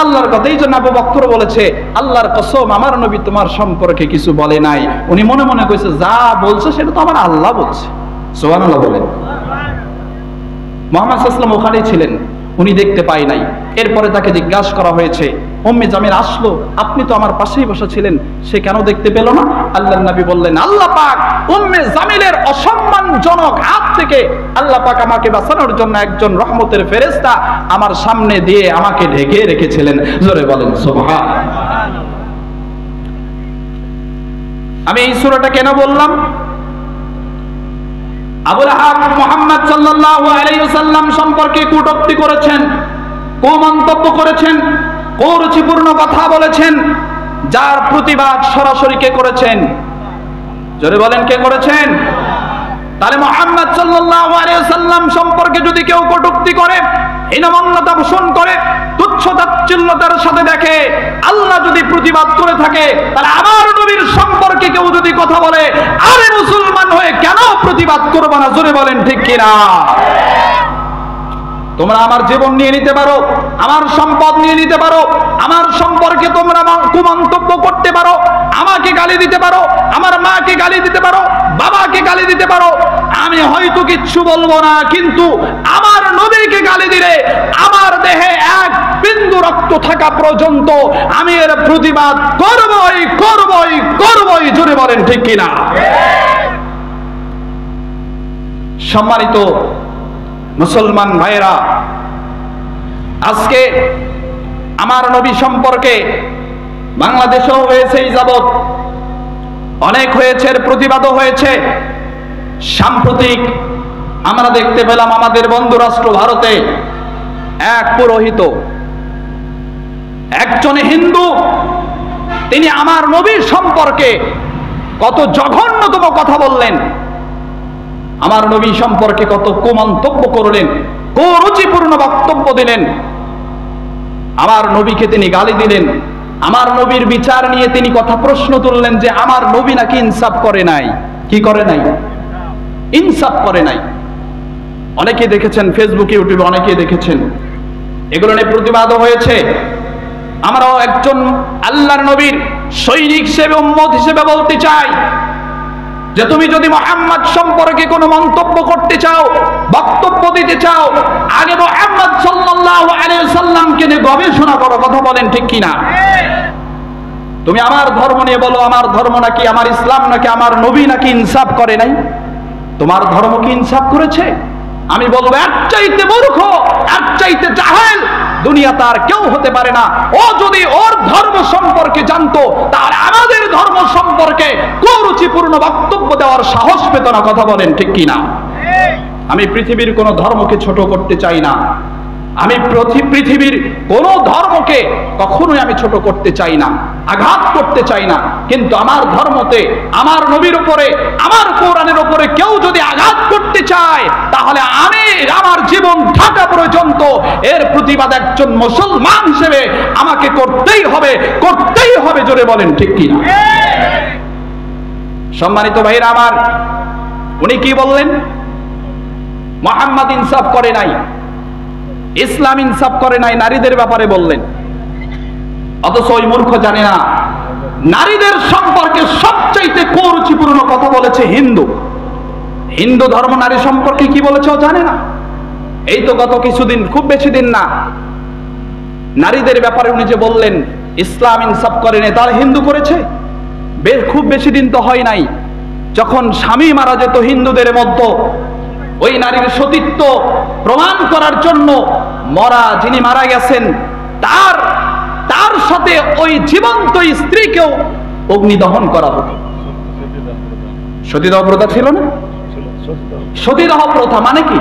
[SPEAKER 2] আল্লাহর কথা। এই জন্য আবু বকর বলেছে, আল্লাহর কসম, আমার নবী তোমার সম্পর্কে কিছু বলে নাই। উনি মনে মনে কইছে, যা বলছে সেটা তো আমার আল্লাহ বলছে। সুবহানাল্লাহ বলেন। মুহাম্মদ সাল্লাল্লাহু আলাইহি ওয়াসাল্লাম ওখানেই ছিলেন, উনি দেখতে পায় নাই। এরপরে তাকে জিজ্ঞাসা করা হয়েছে, উম্মে জামিল আসলো, আপনি তো আমার পাশেই বসা ছিলেন, সে কেন দেখতে পেল না? আল্লাহর নবী বললেন, আল্লাহ পাক উম্মে জামিলের অসম্মানজনক হাত থেকে আল্লাহ পাক আমাকে বাঁচানোর জন্য একজন রহমতের ফেরেশতা আমার সামনে দিয়ে আমাকে ঢেকে রেখেছিলেন। জোরে বলেন সুবহানাল্লাহ। আমি এই সূরাটা কেন বললাম? আবু লাহাব মুহাম্মদ সাল্লাল্লাহু আলাইহি ওয়াসাল্লাম সম্পর্কে কটূক্তি করেছেন, কুমন্তব্য করেছেন, কুরুচিপূর্ণ কথা বলেছেন, যার প্রতিবাদ সরাসরি কে করেছেন? জোরে বলেন কে করেছেন? তাহলে মুহাম্মদ সাল্লাল্লাহু আলাইহি ওয়াসাল্লাম সম্পর্কে যদি কেউ কটূক্তি করে, হীনমন্যতা পোষণ করে, তুচ্ছ তাচ্ছিল্যতার সাথে দেখে, আল্লাহ যদি প্রতিবাদ করে থাকে, তাহলে আমার নবীর সম্পর্কে কেউ যদি কথা বলে, আরে মুসলমান হয়ে কেন প্রতিবাদ করবে না? জোরে বলেন ঠিক কিনা? তোমরা আমার জীবন নিয়ে নিতে পারো, আমার সম্পদ নিয়ে নিতে পারো, আমার সম্পর্কে তোমরা কুমন্তব্য করতে পারো, আমাকে গালি দিতে পারো, আমার মাকে গালি দিতে পারো, বাবাকে গালি দিতে পারো, আমি হয়তো কিচ্ছু বলবো না, কিন্তু আমার নবীকে গালি দিলে আমার দেহে এক বিন্দু রক্ত থাকা পর্যন্ত আমি এর প্রতিবাদ করবই করবই করবই। জোরে বলেন ঠিক কিনা? সম্মানিত মুসলমান ভাইরা, আজকে আমার নবী সম্পর্কে বাংলাদেশেও হয়েছে, এই যাবৎ অনেক হয়েছে, এর প্রতিবাদও হয়েছে। সাম্প্রতিক আমরা দেখতে পেলাম আমাদের বন্ধু রাষ্ট্র ভারতে এক পুরোহিত, একজন হিন্দু, তিনি আমার নবীর সম্পর্কে কত জঘন্যতম কথা বললেন, আমার নবী সম্পর্কে কত কুমন্তব্য করলেন, কুরুচিপূর্ণ বক্তব্য দিলেন, আমার নবীকে তিনি গালি দিলেন, আমার নবীর বিচার নিয়ে তিনি কথা প্রশ্ন তুললেন যে আমার নবী নাকি ইনসাফ করে নাই। কি করে নাই? ইনসাফ করে নাই। অনেকে দেখেছেন, ফেসবুকে ইউটিউবে অনেকে দেখেছেন, এগুলো নিয়ে প্রতিবাদও হয়েছে। আমরাও একজন আল্লাহর নবীর সৈনিক হিসেবে, উম্মত হিসেবে বলতে চাই যে তুমি যদি মুহাম্মদ সম্পর্কে কোনো মন্তব্য করতে চাও, বক্তব্য দিতে চাও, আগে মুহাম্মদ সাল্লাল্লাহু আলাইহি ওয়াসাল্লামকে নিয়ে গবেষণা করো। কথা বলেন ঠিক কিনা? তুমি আমার ধর্ম নিয়ে বলো, আমার ধর্ম নাকি, আমার ইসলাম নাকি, আমার নবী নাকি ইনসাফ করে নাই। তোমার ধর্ম কি ইনসাফ করেছে? আমি বলবো এর চাইতে মূর্খ, এর চাইতে জাহেল দুনিয়াতে আর কেউ হতে পারে না। ও যদি ওর ধর্ম সম্পর্কে জানতো, তাহলে আমাদের ধর্ম সম্পর্কে কুরুচিপূর্ণ বক্তব্য দেওয়ার সাহস পেত না। কথা বলেন ঠিক কিনা? আমি পৃথিবীর কোনো ধর্মকে ছোট করতে চাই না, আমি পৃথিবীর কোন ধর্মকে কখনোই আমি ছোট করতে চাই না, আঘাত করতে চাই না, কিন্তু আমার ধর্মতে, আমার নবীর উপরে, আমার কোরআনের উপরে কেউ যদি আঘাত করতে চায় তাহলে আমি আমার জীবন থাকা পর্যন্ত এর প্রতিবাদ একজন মুসলমান হিসেবে আমাকে করতেই হবে, করতেই হবে। জোরে বলেন ঠিক কিনা? সম্মানিত ভাইরা আমার, উনি কি বললেন? মুহাম্মদ ইনসাফ করে নাই, ইসলাম ইনসাফ করে নাই, নারীদের ব্যাপারে বললেন। অথচ ওই মূর্খ জানে না নারীদের সম্পর্কে সবচাইতে কুরুচিপূর্ণ কথা বলেছে হিন্দু। হিন্দু ধর্ম নারী সম্পর্কে কি বলেছে ও জানে না। এই তো গত কিছুদিন, খুব বেশি দিন না, নারীদের ব্যাপারে উনি যে বললেন ইসলাম ইনসাফ করে নাই, তাহলে হিন্দু করেছে? খুব বেশি দিন তো হয় নাই, যখন স্বামী মারা যেত হিন্দুদের মধ্যে, ওই নারীর সতীত্ব প্রমাণ করার জন্য যিনি মারা গেছেন তার সাথে ওই জীবন্ত স্ত্রীকেও অগ্নিদহন করা হতো। সতীদাহ প্রথা ছিল না? সতীদাহ প্রথা মানে কি?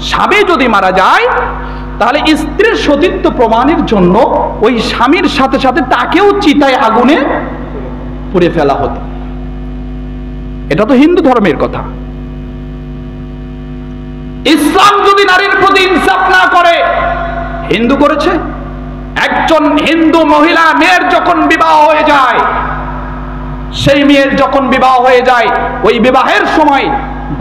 [SPEAKER 2] স্বামী যদি মারা যায় তাহলে স্ত্রীর সতীত্ব প্রমাণের জন্য ওই স্বামীর সাথে সাথে তাকেও চিতায় আগুনে পুড়ে ফেলা হতো। এটা তো হিন্দু ধর্মের কথা। ইসলাম যদি নারীর প্রতি ইনসাফ না করে, হিন্দু করেছে? একজন হিন্দু মহিলা মেয়ের যখন বিবাহ হয়ে যায়, সেই মেয়ের যখন বিবাহ হয়ে যায়, ওই বিবাহের সময়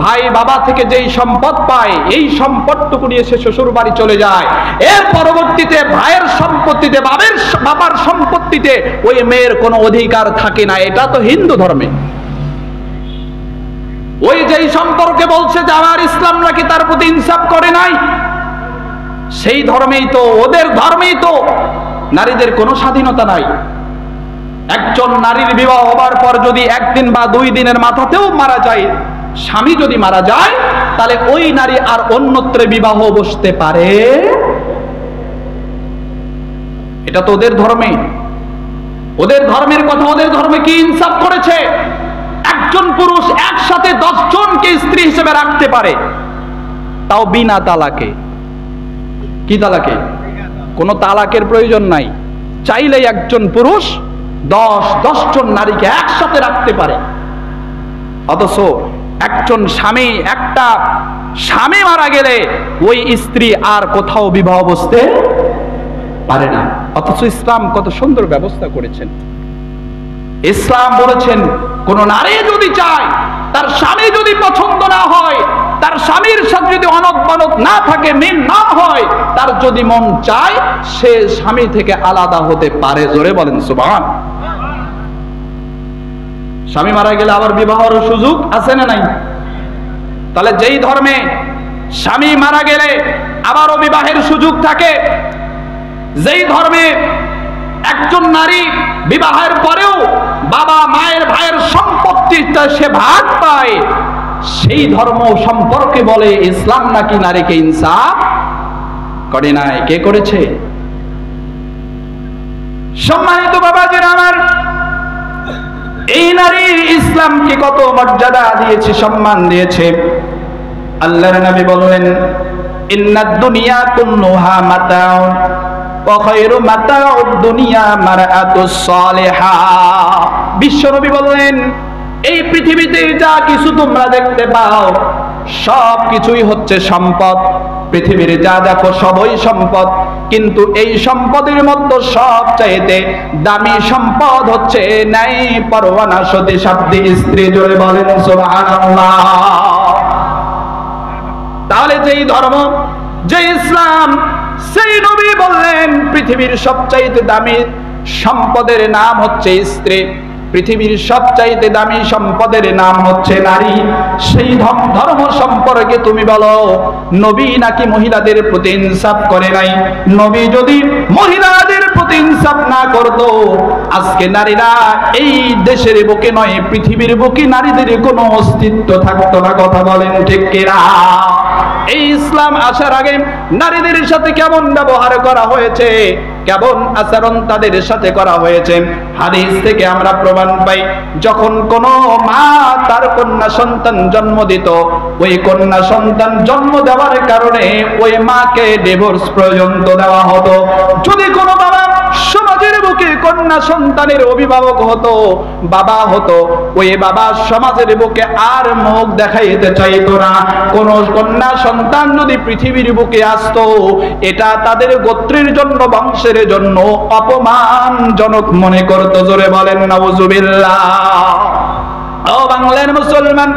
[SPEAKER 2] ভাই বাবা থেকে যেই সম্পদ পায়, এই সম্পদটুকু নিয়ে সে শ্বশুর বাড়ি চলে যায়। এর পরবর্তীতে ভাইয়ের সম্পত্তিতে, বাবার সম্পত্তিতে ওই মেয়ের কোনো অধিকার থাকে না। এটা তো হিন্দু ধর্মে। ওই যেই সম্পর্কে বলছে যে আমার ইসলাম নাকি তার প্রতি ইনসাফ করে নাই, সেই ধর্মেই তো, ওদের ধর্মেই তো নারীদের কোনো স্বাধীনতা নাই। একজন নারীর বিবাহ হবার পর যদি একদিন বা 2 দিনের মাথাতেও মারা যায়, স্বামী যদি মারা যায়, তাহলে ওই নারী আর অন্যত্রে বিবাহ বসতে পারে? এটা তো ওদের ধর্মে, ওদের ধর্মের কথা। ওদের ধর্মে কি ইনসাফ করেছে? একজন পুরুষ একসাথে 10 জনকে স্ত্রী হিসেবে রাখতে পারে, তাও বিনা তালাকে। কি তালাকে? কোনো তালাকের প্রয়োজন নাই। চাইলেই একজন পুরুষ 10 জন নারীকে একসাথে রাখতে পারে। অথচ একজন স্বামী, একটা স্বামী মারা গেলে ওই স্ত্রী আর কোথাও বিবাহ বসতে পারে না। অথচ ইসলাম কত সুন্দর ব্যবস্থা করেছেন। ইসলাম বলেছেন কোন নারী যদি চায়, তার স্বামী যদি পছন্দ না হয়, তার স্বামীর সাথে যদি অনবনত না থাকে, মিল না হয়, তার যদি মন চায়, সে স্বামী থেকে আলাদা হতে পারে। জোরে বলেন সুবহান। স্বামী মারা গেলে আবার বিবাহের সুযোগ আছে না নাই? তাহলে যেই ধর্মে স্বামী মারা গেলে আবারও বিবাহের সুযোগ থাকে, যেই ধর্মে একজন নারী বিবাহের পরেও বাবা মায়ের ভাইয়ের সম্পত্তিটা সে ভাগ পায়, সেই ধর্ম সম্পর্কে বলে ইসলাম নাকি নারীকে ইনসাফ করে নাই। কে করেছে? সম্মানিত বাবাজিরা আমার, এই নারীর ইসলামকে কত মর্যাদা দিয়েছে, সম্মান দিয়েছে। আল্লাহর নবী বললেন ইন্নাদ দুনিয়া কুল্লুহা মাতাউন ওয়া খায়রু মাতাউদ দুনিয়া মারআতুস সালিহা। বিশ্বনবী বললেন এই পৃথিবীতে যা কিছু তোমরা দেখতে পাও সব কিছুই হচ্ছে সম্পদ। পৃথিবীর যা দেখো সবই সম্পদ, কিন্তু এই সম্পদের মধ্যে সবচাইতে দামি সম্পদ হচ্ছে ন্যায় পরওয়ানা সতী সাধ্বী স্ত্রী। জোরে বলেন সুবহানাল্লাহ। তাহলে যেই ধর্ম, যে ইসলাম, সেই নবী বললেন পৃথিবীর সবচাইতে দামি সম্পদের নাম হচ্ছে স্ত্রী, পৃথিবীর সবচাইতে দামি সম্পদের নাম হচ্ছে নারী। সেই ধর্ম সম্পর্কে তুমি বলো নবী নাকি মহিলাদের প্রতি ইনসাফ করে নাই? নবী যদি মহিলাদের প্রতি ইনসাফ না করত, আজকে নারীরা এই দেশের বুকে নয়, পৃথিবীর বুকে নারীদের কোনো অস্তিত্ব থাকতো না। কথা বলেন ঠিক কিনা? এই ইসলাম আসার আগে নারীদের সাথে কেমন ব্যবহার করা হয়েছে, কেমন আচরণ তাদের সাথে করা হয়েছে, হাদিস থেকে আমরা প্রমাণ পাই। যখন কোন মা তার কন্যা সন্তান জন্ম দিত, ওই কন্যা সন্তান জন্ম দেওয়ার কারণে ওই মাকে ডিভোর্স পর্যন্ত দেওয়া হতো। যদি কোনো বাবা সমাজের বুকে কন্যা সন্তানের অভিভাবক হতো, বাবা হতো, ওই বাবা সমাজের বুকে আর মুখ দেখাইতে চাইতো না। কোন কন্যা সন্তান যদি পৃথিবীর বুকে আসতো, এটা তাদের গোত্রের জন্য, বংশের জন্য অপমানজনক মনে করতো। জোরে বলেন নাউজুবিল্লাহ। ও বাংলার মুসলমান,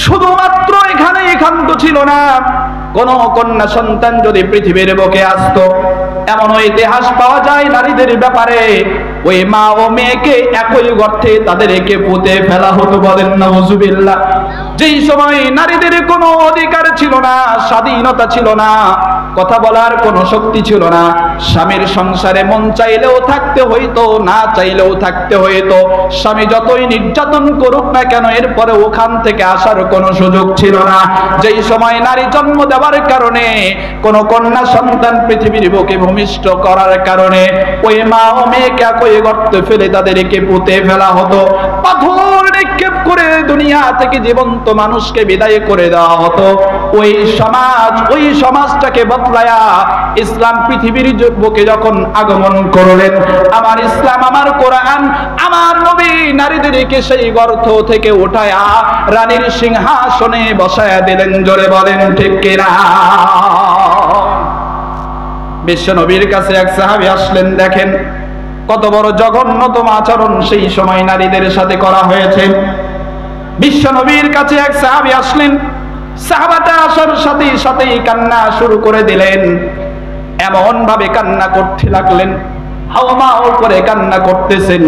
[SPEAKER 2] শুধুমাত্র এখানেই ক্ষান্ত ছিল না। কোন কন্যা সন্তান যদি পৃথিবীর বুকে আসতো, এমন ইতিহাস পাওয়া যায় নারীদের ব্যাপারে, ওই মা ও মেয়েকে একই গর্তে তাদেরকে পুঁতে ফেলা হতো। বলেন নাউজুবিল্লাহ। যেই সময় নারীদের কোনো অধিকার ছিল না, স্বাধীনতা ছিল না, কথা বলার কোনো শক্তি ছিল না, স্বামীর সংসারে মন চাইলেও থাকতে হইতো, না চাইলেও থাকতে হইতো। স্বামী যতই নির্যাতন করুক না কেন, এরপরে ওখান থেকে আসার কোনো সুযোগ ছিল না। যেই সময় নারী জন্ম দেওয়ার কারণে, কোন কন্যা সন্তান পৃথিবীর বুকে ভূমিষ্ঠ করার কারণে, ওই মা ও মেয়েকে একই গর্তে ফেলে তাদেরকে পুঁতে ফেলা হতো। পাথর নিক্ষেপ করে দুনিয়া থেকে জীবন্ত মানুষকে বিদায় করে দেওয়া হতো। ওই সমাজটাকে বদলায়া ইসলাম পৃথিবীর বুকে যখন আগমন করলেন, আমার ইসলাম, আমার কোরআন, আমার নবী নারীদেরকে সেই গর্ত থেকে উঠায়া রানীর সিংহাসনে বসায়া দিলেন। জোরে বলেন ঠিক কিনা? বিশ্ব নবীর কাছে এক সাহাবী আসলেন। দেখেন কত বড় জঘন্যতম আচরণ সেই সময় নারীদের সাথে করা হয়েছে। বিশ্ব নবীর কাছে এক সাহাবী আসলেন। সাহাবাটা আসার সাথে সাথেই কান্না শুরু করে দিলেন। এমন ভাবে কান্না করতে লাগলেন, হাওমাও করে কান্না করতেছেন।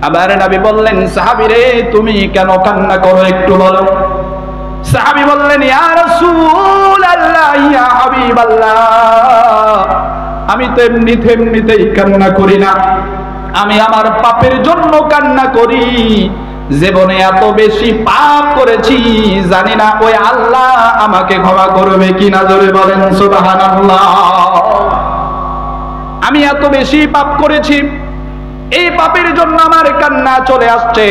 [SPEAKER 2] আবার নবী বললেন, সাহাবী রে, তুমি কেন কান্না করো একটু বলো। সাহাবী বললেন, ইয়া রাসূলুল্লাহ, ইয়া হাবিবাল্লাহ, আমি তো এমনিতেই কান্না করি না, আমি আমার পাপের জন্য কান্না করি। জীবনে এত বেশি পাপ করেছি, জানি না ওই আল্লাহ আমাকে ক্ষমা করবে কিনা। জোরে বলেন সুবহানাল্লাহ। আমি এত বেশি পাপ করেছি, এই পাপের জন্য আমার কান্না চলে আসছে।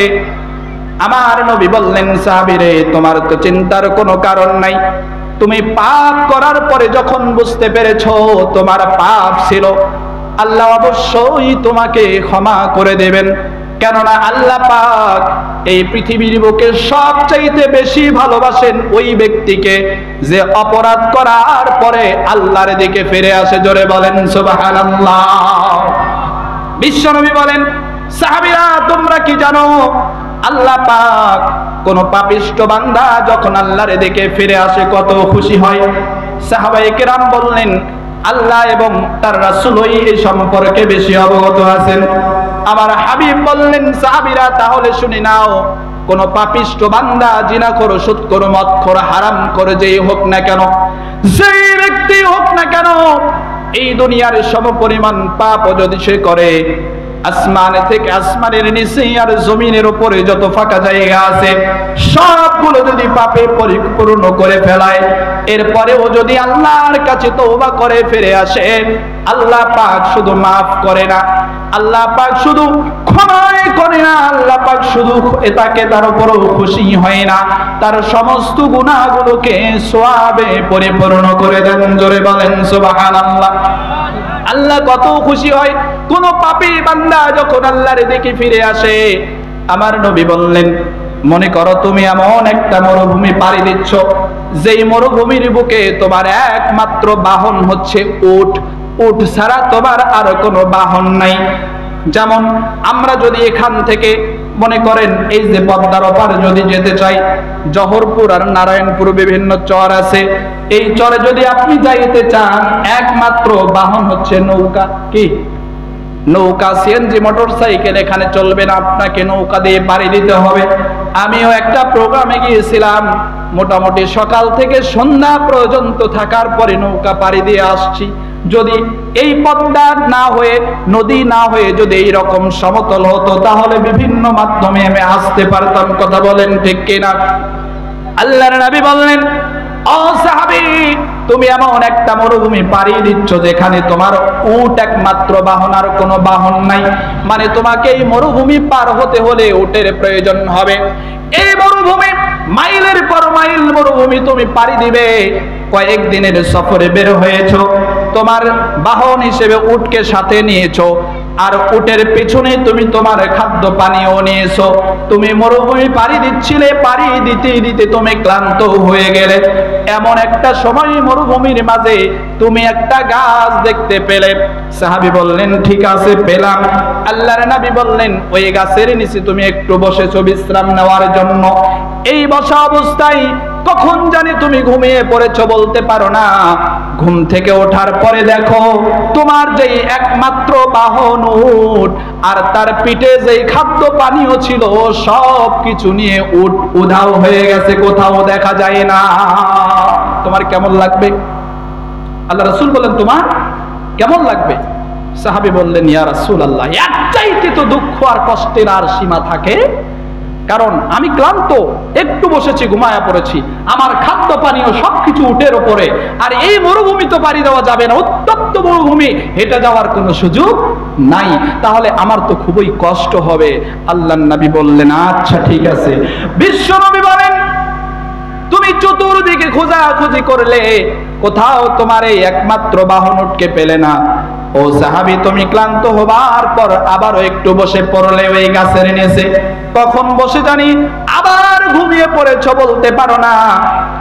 [SPEAKER 2] আমার নবী বললেন, সাহাবী রে, তোমার তো চিন্তার কোনো কারণ নাই। তুমি পাপ করার পরে যখন বুঝতে পেরেছো তোমার পাপ ছিল, আল্লাহ অবশ্যই তোমাকে ক্ষমা করে দেবেন। কেননা আল্লাহ পাক এই পৃথিবীর বুকে সবচাইতে বেশি ভালোবাসেন ওই ব্যক্তিকে যে অপরাধ করার পরে আল্লাহর দিকে ফিরে আসে। জোরে বলেন সুবহানাল্লাহ। বিশ্বনবী বলেন, সাহাবীরা, তোমরা কি জানো আল্লাহ পাক কোন পাপিষ্ট বান্দা যখন আল্লাহর দিকে ফিরে আসে কত খুশি হয়? সাহাবায়ে কেরাম বললেন, আল্লাহ এবং তার রাসূলই এই সম্পর্কে বেশি অবগত আছেন। আমার হাবিব বললেন, সাহাবীরা, তাহলে শুনে নাও, কোন পাপিষ্ট বান্দা, জিনাখোর, সুদখোর, মদখোর, হারামখোর যেই হোক না কেন, যেই ব্যক্তি হোক না কেন, এই দুনিয়ার সমপরিমাণ পাপ যদি সে করে, আসমান থেকে, আসমানের নিচে আর জমিনের উপরে যত ফাঁকা জায়গা আছে সবগুলো যদি পাপে পরিপূর্ণ করে ফেলায়, এরপরেও যদি আল্লাহর কাছে তওবা করে ফিরে আসে, আল্লাহ পাক শুধু মাফ করে না, আল্লাহ পাক শুধু ক্ষমাই করে না, আল্লাহ পাক শুধু তাকে তার উপরও খুশি হয় না, তার সমস্ত গুনাহগুলোকে সওয়াবে পরিপূর্ণ করে দেন। জোরে বলেন সুবহানাল্লাহ। আল্লাহ কত খুশি হয় কোন পাপী বান্দা যখন আল্লাহর দিকে ফিরে আসে। আমার নবী বললেন, মনে করো তুমি এমন একটা মরুভূমি পাড়ি দিচ্ছ, যেই মরুভূমির বুকে তোমার একমাত্র বাহন হচ্ছে উট, উট ছাড়া তোমার আর কোনো বাহন নাই। যেমন আমরা যদি এখান থেকে মনে করেন এই যে পদ্মার ওপার যদি যেতে চাই, জহরপুর আর নারায়ণপুর বিভিন্ন চর আছে, এই চরে যদি আপনি যাইতে চান একমাত্র বাহন হচ্ছে নৌকা। কি নৌকা? সিএনজি মোটরসাইকেল এখানে চলবে না, আপনাকে নৌকা দিয়ে পাড়ি দিতে হবে। আমিও একটা প্রোগ্রামে গিয়েছিলাম, মোটামুটি সকাল থেকে সন্ধ্যা পর্যন্ত থাকার পরে নৌকা পাড়ি দিয়ে আসছি। যদি এই পদ্মা না হয়ে, নদী না হয়ে যদি এই রকম সমতল হতো, তাহলে বিভিন্ন মাধ্যমে আমি আসতে পারতাম। কথা বলেন ঠিক কিনা? আল্লাহর নবী বললেন, ও সাহাবী, তুমি এমন একটা মরুভূমি পাড়ি দিচ্ছ যেখানে তোমার উট একমাত্র বাহন, আর কোনো বাহন নাই। মানে তোমাকে এই মরুভূমি পার হতে হলে উটের প্রয়োজন হবে। এই মরুভূমি মাইলের পর মাইল মরুভূমি তুমি পাড়ি দিবে। কয়েকদিনের সফরে বের হয়েছো, তোমার বাহন হিসেবে উটকে সাথে নিয়েছো, আর উটের পেছনে তুমি তোমার খাদ্য পানীয় নিয়েছো। তুমি মরুভূমি পাড়ি দিচ্ছিলে, পাড়ি দিতে দিতে তুমি ক্লান্ত হয়ে গেলে। এমন একটা সময় মরুভূমির মাঝে তুমি একটা গাছ দেখতে পেলে। সাহাবী বললেন ঠিক আছে পেলাম। আল্লাহর নবী বললেন ওই গাছের নিচে তুমি একটু বসেছো বিশ্রাম নেওয়ার জন্য। এই বসা অবস্থায় কখন জানি তুমি ঘুমিয়ে পড়েছো বলতে পারো না। ঘুম থেকে ওঠার পরে দেখো তোমার যেই একমাত্র বাহন উট, আর তার পিঠে যেই খাদ্য পানীয় ছিল সব কিছু নিয়ে উট উধাও হয়ে গেছে, কোথাও দেখা যায় না। তোমার কেমন লাগবে? আল্লাহ রাসূল বললেন তোমার কেমন লাগবে? সাহাবী বললেন ইয়া রাসূলুল্লাহ, এর চাইতে তো দুঃখ আর কষ্টের আর সীমা থাকে। কারণ আমি ক্লান্ত, একটু বসেছি ঘুমায়া পড়েছি, আমার খাদ্য পানীয় সবকিছু উটের উপরে, আর এই মরুভূমি তো পাড়ি দেওয়া যাবে না, উত্তপ্ত মরুভূমি, হেঁটে যাওয়ার কোনো সুযোগ নাই, তাহলে আমার তো খুবই কষ্ট হবে। আল্লাহর নবী বললেন আচ্ছা ঠিক আছে। বিশ্ব নবী বলেন তুমি চতুর্দিকে খোঁজাখুঁজি করলে, কোথাও তোমার এই একমাত্র বাহন উটকে পেলে না। ও সাহাবী তুমি ক্লান্ত হবার পর আবারও একটু বসে পড়লে ওই গাছের নিচে। কখন বসে জানি আবার ঘুমিয়ে পড়েছো বলতে পারো না।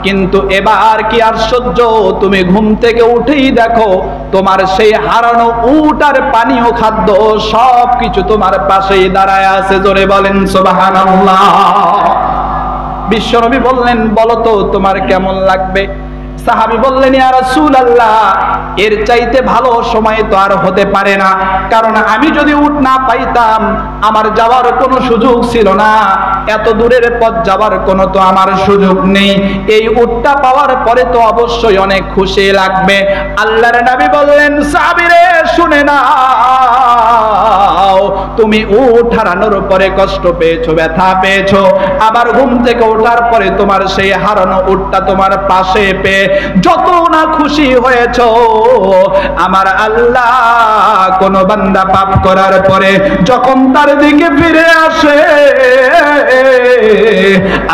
[SPEAKER 2] কিন্তু এবার কি আশ্চর্য, তুমি ঘুম থেকে উঠেই দেখো তোমার সেই হারানো উট আর পানীয় খাদ্য সব কিছু তোমার পাশেই দাঁড়ায় আছে। জোরে বলেন সুবহানাল্লাহ। বিশ্বনবী বললেন বলো তো তোমার কেমন লাগবে? সাহাবী বললেন ইয়া রাসূলুল্লাহ, এর চাইতে ভালো সময় তো আর হতে পারে না। কারণ আমি যদি উট না পাইতাম আমার যাওয়ার কোনো সুযোগ ছিল না, এত দূরের পথ যাওয়ার কোনো তো আমার সুযোগ নেই। এই উটটা পাওয়ার পরে তো অবশ্যই অনেক খুশি লাগবে। আল্লাহর নবী বললেন সাহাবীরে শুনে নাও, তুমি উট হারানোর পরে কষ্ট পেয়েছো, ব্যথা পেয়েছো, আবার ঘুম থেকে ওঠার পরে তোমার সেই হারানো উটটা তোমার পাশে পেয়ে যত না খুশি হয়েছো, আমার আল্লাহ কোন বান্দা পাপ করার পরে যখন তার দিকে ফিরে আসে,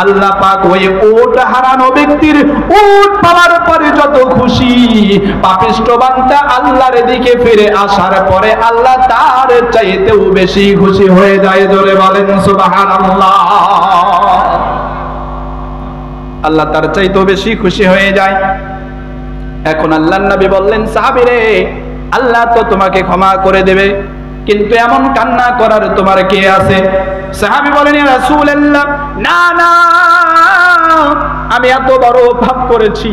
[SPEAKER 2] আল্লাহ পাক ওই উট হারানো ব্যক্তির উট পাওয়ার পরে যত খুশি, পাপিষ্ঠ বান্দা আল্লাহর দিকে ফিরে আসার পরে আল্লাহ তার চাইতেও বেশি খুশি হয়ে যায়। জোরে বলেন সুবহানাল্লাহ। আল্লাহ তার চাইতেও বেশি খুশি হয়ে যায়। এখন আল্লাহর নবী বললেন সাহাবীরে আল্লাহ তো তোমাকে ক্ষমা করে দেবে, কিন্তু এমন কান্না করার তোমার কে আছে? সাহাবী বলেন ইয়া রাসূলুল্লাহ, না না, আমি এত বড় পাপ করেছি,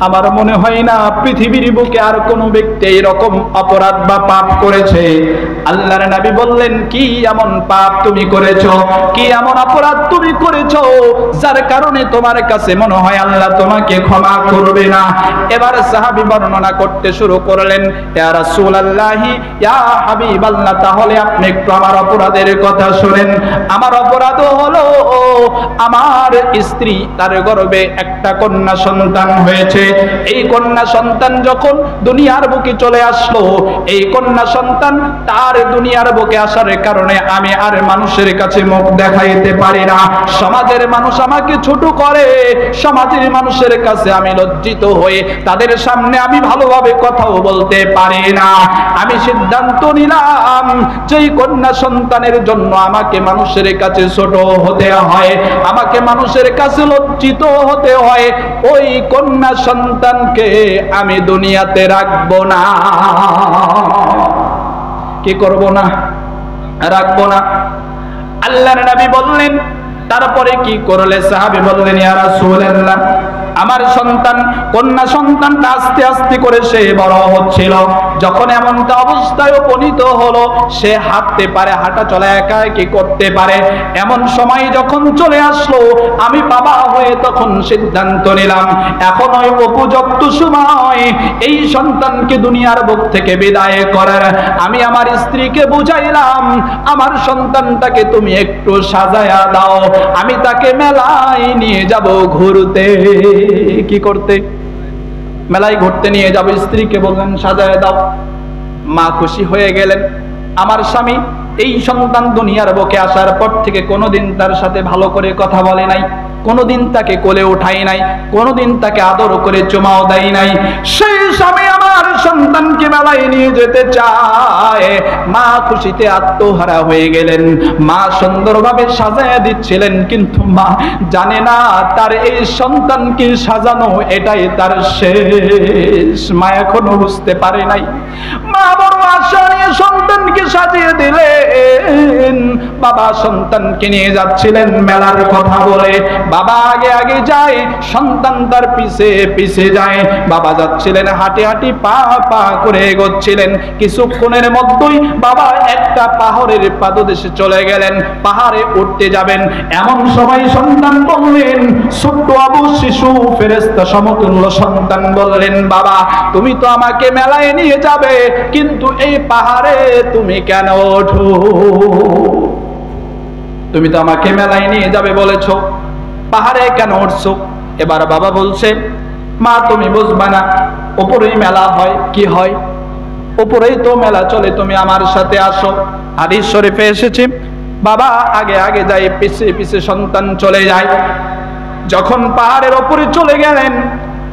[SPEAKER 2] আমার মনে হয় না পৃথিবীর বুকে আর কোনো ব্যক্তি এরকম অপরাধ বা পাপ করেছে। আল্লাহর নবী বললেন কি এমন পাপ তুমি করেছো, কি এমন অপরাধ তুমি করেছো যার কারণে তোমার কাছে মনে হয় আল্লাহ তোমাকে ক্ষমা করবে না? এবার সাহাবী বর্ণনা করতে শুরু করলেন ইয়া রাসূলুল্লাহ, ইয়া হাবিবাল্লাহ, তাহলে আপনি একটু আমার অপরাধের কথা শুনেন। আমার অপরাধ হলো আমার স্ত্রী তার গর্ভে একটা কন্যা সন্তান হয়েছে। এই কন্যা সন্তান যখন দুনিয়ার বুকে চলে আসলো, এই কন্যা সন্তান তার দুনিয়ার বুকে আসার কারণে আমি আর মানুষের কাছে মুখ দেখাইতে পারি না। সমাজের মানুষ আমাকে ছোট করে, সমাজের মানুষের কাছে আমি লজ্জিত হয়ে তাদের সামনে আমি ভালোভাবে কথাও বলতে পারি না। আমি সিদ্ধান্ত নিলাম যে কন্যা সন্তানের জন্য আমাকে মানুষের কাছে ছোট হতে হয়, আমাকে মানুষের কাছে লজ্জিত হতে হয়, ওই কন্যা সন্তানকে আমি দুনিয়াতে রাখবো না। কি করব না? রাখবো না। আল্লাহর নবী বললেন তারপরে কি করলে? সাহাবী বললেন ইয়া রাসূলুল্লাহ, আমার সন্তান কন্যা সন্তানটা আস্তে আস্তে করে সে বড় হচ্ছিল। যখন এমনটা অবস্থায় উপনীত হলো, সে হাঁটতে পারে, হাঁটা চলা একা কি করতে পারে, এমন সময় যখন চলে আসলো, আমি বাবা হয়ে তখন সিদ্ধান্ত নিলাম এখন ওই উপযুক্ত সময় এই সন্তানকে দুনিয়ার বুক থেকে বিদায় করার। আমি আমার স্ত্রীকে বুঝাইলাম আমার সন্তানটাকে তুমি একটু সাজায়া দাও, আমি তাকে মেলায় নিয়ে যাব ঘুরতে। কি করতে? মেলায় ঘুরতে নিয়ে যাব। স্ত্রীকে বললেন সাজায় দাও। মা খুশি হয়ে গেলেন। আমার স্বামী এই সন্তান দুনিয়ার বুকে আসার পর থেকে কোনোদিন তার সাথে ভালো করে কথা বলে নাই, কোনোদিন তাকে কোলে উঠাই নাই, কোনোদিন তাকে আদর করে চুমাও দেয় নাই। সেই স্বামী আমার সন্তানকে মেলায় নিয়ে যেতে চায়, মা খুশিতে আত্মহারা হয়ে গেলেন। মা সুন্দরভাবে সাজায় দিচ্ছিলেন, কিন্তু মা জানে না তার এই সন্তানকে সাজানো এটাই তার শেষ। মা এখনো বুঝতে পারে নাই। মা বড় আশা নিয়ে সন্তানকে সাজিয়ে দিলেন। বাবা সন্তানকে নিয়ে যাচ্ছিলেন মেলার কথা বলে। বাবা আগে আগে যায়, সন্তান তার পিছে পিছে যায়। বাবা যাচ্ছিলেন হাঁটি হাঁটি পা পা করে এগোচ্ছিলেন। কিছুক্ষণের মধ্যেই বাবা একটা পাহাড়ের পাদদেশে চলে গেলেন। পাহাড়ে উঠতে যাবেন, এমন সময় সন্তান বললেন, ছোট্ট আবু শিশু ফেরেশতা সমতুল্য সন্তান বললেন, বাবা তুমি তো আমাকে মেলায় নিয়ে যাবে, কিন্তু এই পাহাড়ে তুমি কেন ওঠো? তুমি তো আমাকে মেলায় নিয়ে যাবে বলেছো, পাহাড়ে কেন উঠছো? এবার বাবা বলছে, মা তুমি বুঝবা না, উপরেই মেলা হয়। কি হয়? উপরেই তো মেলা চলে, তুমি আমার সাথে আসো। হাদিস শরীফে এসেছে, বাবা আগে আগে যায়, পিছে পিছে সন্তান চলে যায়। যখন পাহাড়ের উপরে চলে গেলেন,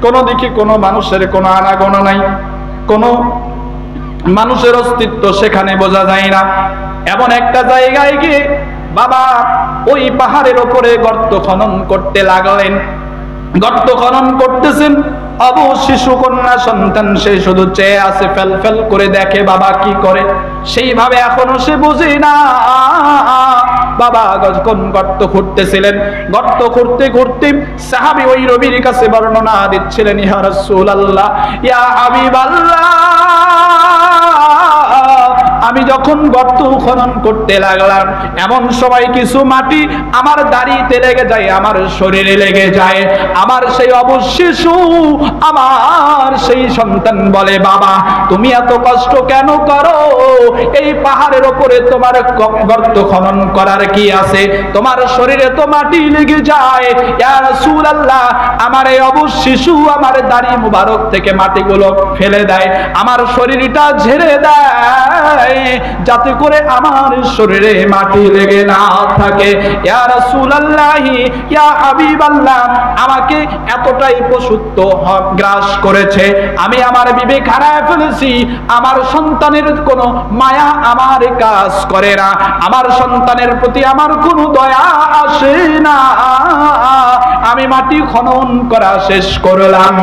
[SPEAKER 2] কোনো দিকে কোনো মানুষের কোনো আনাগোনা নাই, কোনো মানুষের অস্তিত্ব সেখানে বোঝা যায় না। এমন একটা জায়গায় গিয়ে বাবা ওই পাহাড়ের উপরে গর্ত খনন করতে লাগলেন। গর্ত খনন করতেছেন, আবু শিশু কন্যা সন্তান সে শুধু চেয়ে আছে, ফেল ফেল করে দেখে বাবা কি করে। সেইভাবে এখনো সে বুঝে না। বাবা যখন গর্ত খুঁড়তেছিলেন, গর্ত খুঁড়তে খুঁড়তে সাহাবী ওই নবীর কাছে বর্ণনা দিচ্ছিলেন, ইয়া রাসূলুল্লাহ, ইয়া হাবিবাল্লাহ, আমি যখন গর্ত খনন করতে লাগলাম, এমন সময় কিছু মাটি আমার দাড়িতে লেগে যায়, আমার শরীরে লেগে যায়। আমার সেই অবশিশু, আমার সেই সন্তান বলে, বাবা তুমি এত কষ্ট কেন করো? এই পাহাড়ের ওপরে তোমার গর্ত খনন করার কি আছে? তোমার শরীরে তো মাটি লেগে যায়। ইয়া রাসূলুল্লাহ, আমার এই অবশিশু আমার দাড়ি মুবারক থেকে মাটিগুলো ফেলে দেয়, আমার শরীরটা ঝেড়ে দেয়, যাতে করে আমার শরীরে মাটি লেগে না থাকে। ইয়া রাসূলুল্লাহ, ইয়া হাবিবাল্লাহ, আমাকে এতটাই পশুত্ব গ্রাস করেছে, আমি আমার বিবেক হারায় ফেলেছি। আমার সন্তানের কোনো মায়া আমার কাজ করে না, আমার সন্তানের প্রতি আমার কোনো দয়া আসে না। আমি মাটি খনন করা শেষ করলাম,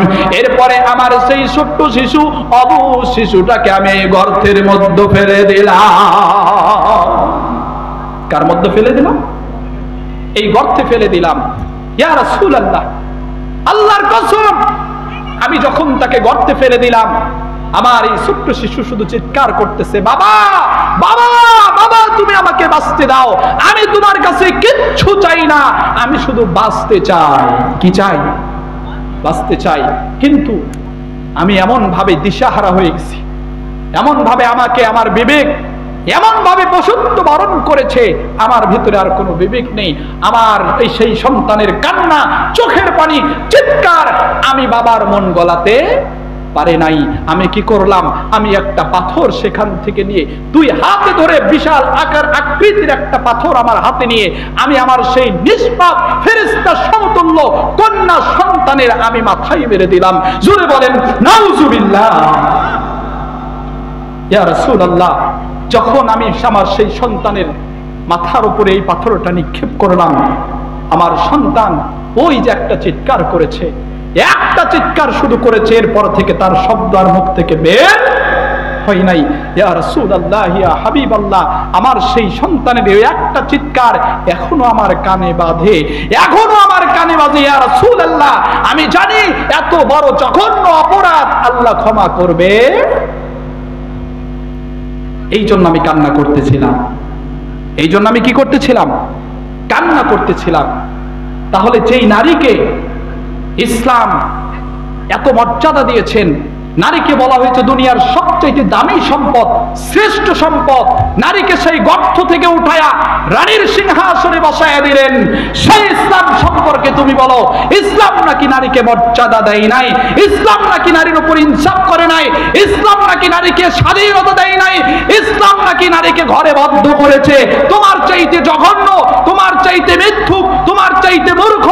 [SPEAKER 2] এরপরে আমার সেই ছোট্ট শিশু অবু শিশুটাকে আমি গর্তের মধ্যে ফেলে দিলাম। কার মধ্যে ফেলে দিলাম? এই গর্তে ফেলে দিলাম। ইয়া রাসূলুল্লাহ, আল্লাহর কসম, আমি যখন তাকে গর্তে ফেলে দিলাম, আমার এই ছোট্ট শিশু শুধু চিৎকার করতেছে, বাবা বাবা বাবা তুমি আমাকে বাঁচতে দাও, আমি তোমার কাছে কিচ্ছু চাই না, আমি শুধু বাঁচতে চাই। কি চাই? বাঁচতে চাই। কিন্তু আমি এমন ভাবে দিশাহারা হয়ে গেছি, এমন ভাবে আমাকে আমার বিবেক এমন ভাবে পশুত্ব বরণ করেছে, আমার ভিতরে আর কোনো বিবেক নেই। আমার এই সেই সন্তানের কান্না, চোখের পানি, চিৎকার, আমি বাবার মন গলাতে পারে নাই। আমি কি করলাম? আমি একটা পাথর সেখান থেকে নিয়ে, দুই হাতে ধরে বিশাল আকার আকৃতির একটা পাথর আমার হাতে নিয়ে, আমি আমার সেই নিষ্পাপ ফেরেশতা সমতুল্য কন্যা সন্তানের আমি মাথায় মেরে দিলাম। জোরে বলেন নাউজুবিল্লাহ। ইয়া রাসূলুল্লাহ, যখন আমি আমার সেই সন্তানের মাথার উপরে এই পাথরটা নিক্ষেপ করলাম, আমার সন্তান ওই যে একটা চিৎকার করেছে, একটা চিৎকার শুধু করেছে, এরপর থেকে তার শব্দ আর মুখ থেকে বের হয় নাই। ইয়া রাসূলুল্লাহ, ইয়া হাবিবাল্লাহ, আমার সেই সন্তানের ওই একটা চিৎকার এখনো আমার কানে বাজে, এখনো আমার কানে বাজে। ইয়া রাসূলুল্লাহ, আমি জানি এত বড় জঘন্য অপরাধ আল্লাহ ক্ষমা করবে, এই জন্য আমি কান্না করতেছিলাম। এই জন্য আমি কি করতেছিলাম? কান্না করতেছিলাম। তাহলে যেই নারীকে ইসলাম এত মর্যাদা দিয়েছেন, নারীকে বলা হয়েছে দুনিয়ার সবচেয়ে দামি সম্পদ, শ্রেষ্ঠ সম্পদ, নারীকে সেই গর্ত থেকে উঠায়া রানীর সিংহাসনে বসায়া দিলেন, সেই ইসলাম সম্পর্কে তুমি বলো, ইসলাম নাকি নারীকে মর্যাদা দেয় নাই? ইসলাম নাকি নারীর উপর ইনসাফ করে নাই? ইসলাম নাকি নারীকে স্বাধীনতা দেয় নাই? ইসলাম নাকি নারীকে ঘরে বদ্ধ করেছে? তোমার চাইতে জঘন্য, তোমার চাইতে মিথ্যুক, তোমার চাইতে মূর্খ,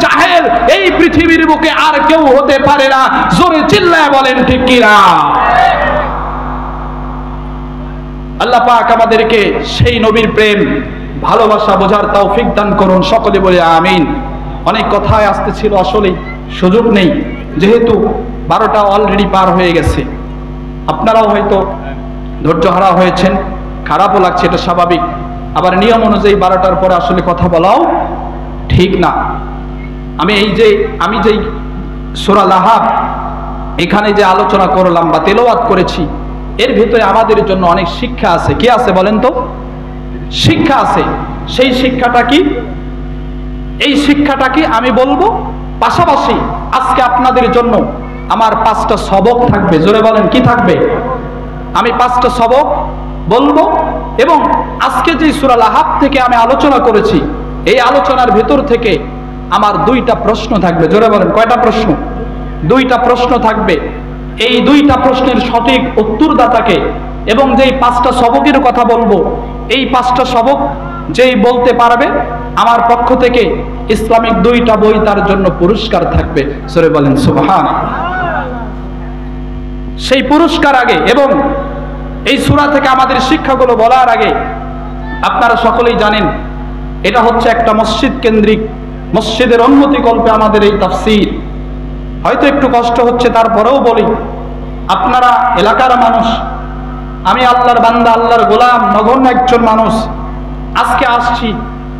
[SPEAKER 2] জাহেল এই পৃথিবীর বুকে আর কেউ হতে পারে না। জোরে চিল্লায় বলেন ঠিক কিনা? আল্লাহ পাক আমাদেরকে সেই নবীর প্রেম ভালোবাসা বোঝার তৌফিক দান করুন, সকলে বলে আমিন। অনেক কথায় আসতে ছিল, আসলে সুযোগ নেই, যেহেতু 12টা অলরেডি পার হয়ে গেছে। আপনারাও হয়তো ধৈর্য হারা হয়েছেন, খারাপও লাগছে, এটা স্বাভাবিক। আবার নিয়ম অনুযায়ী 12টার পরে আসলে কথা বলাও ঠিক না। আমি যেই সূরা লাহাব এখানে যে আলোচনা করলাম বা তেলাওয়াত করেছি, এর ভিতরে আমাদের জন্য অনেক শিক্ষা আছে। কি আছে বলেন তো? শিক্ষা আছে। সেই শিক্ষাটা কি? এই শিক্ষাটা কি আমি বলবো, পাশাপাশি আজকে আপনাদের জন্য আমার 5টা সবক থাকবে। জোরে বলেন কি থাকবে? আমি 5টা সবক বলবো, এবং আজকে যে সূরা লাহাব থেকে আমি আলোচনা করেছি, এই আলোচনার ভিতর থেকে আমার 2টা প্রশ্ন থাকবে। জোরে বলেন কয়টা প্রশ্ন? 2টা প্রশ্ন থাকবে। এই 2টা প্রশ্নের সঠিক উত্তরদাতাকে, এবং যেই 5টা সবকের কথা বলবো, এই 5টা সবক যেই বলতে পারবে, আমার পক্ষ থেকে ইসলামিক 2টা বই তার জন্য পুরস্কার থাকবে। জোরে বলেন সুবহানাল্লাহ। সেই পুরস্কার আগে এবং এই সূরা থেকে আমাদের শিক্ষাগুলো বলার আগে, আপনারা সকলেই জানেন এটা হচ্ছে একটা মসজিদ কেন্দ্রিক, মসজিদের উন্নতি কল্পে আমাদের এই তাফসীর। হয়তো একটু কষ্ট হচ্ছে, তারপরেও বলি, আপনারা এলাকার মানুষ, আমি আল্লাহর বান্দা, আল্লাহর গোলাম, নগণ্য একজন মানুষ। আজকে আসছি,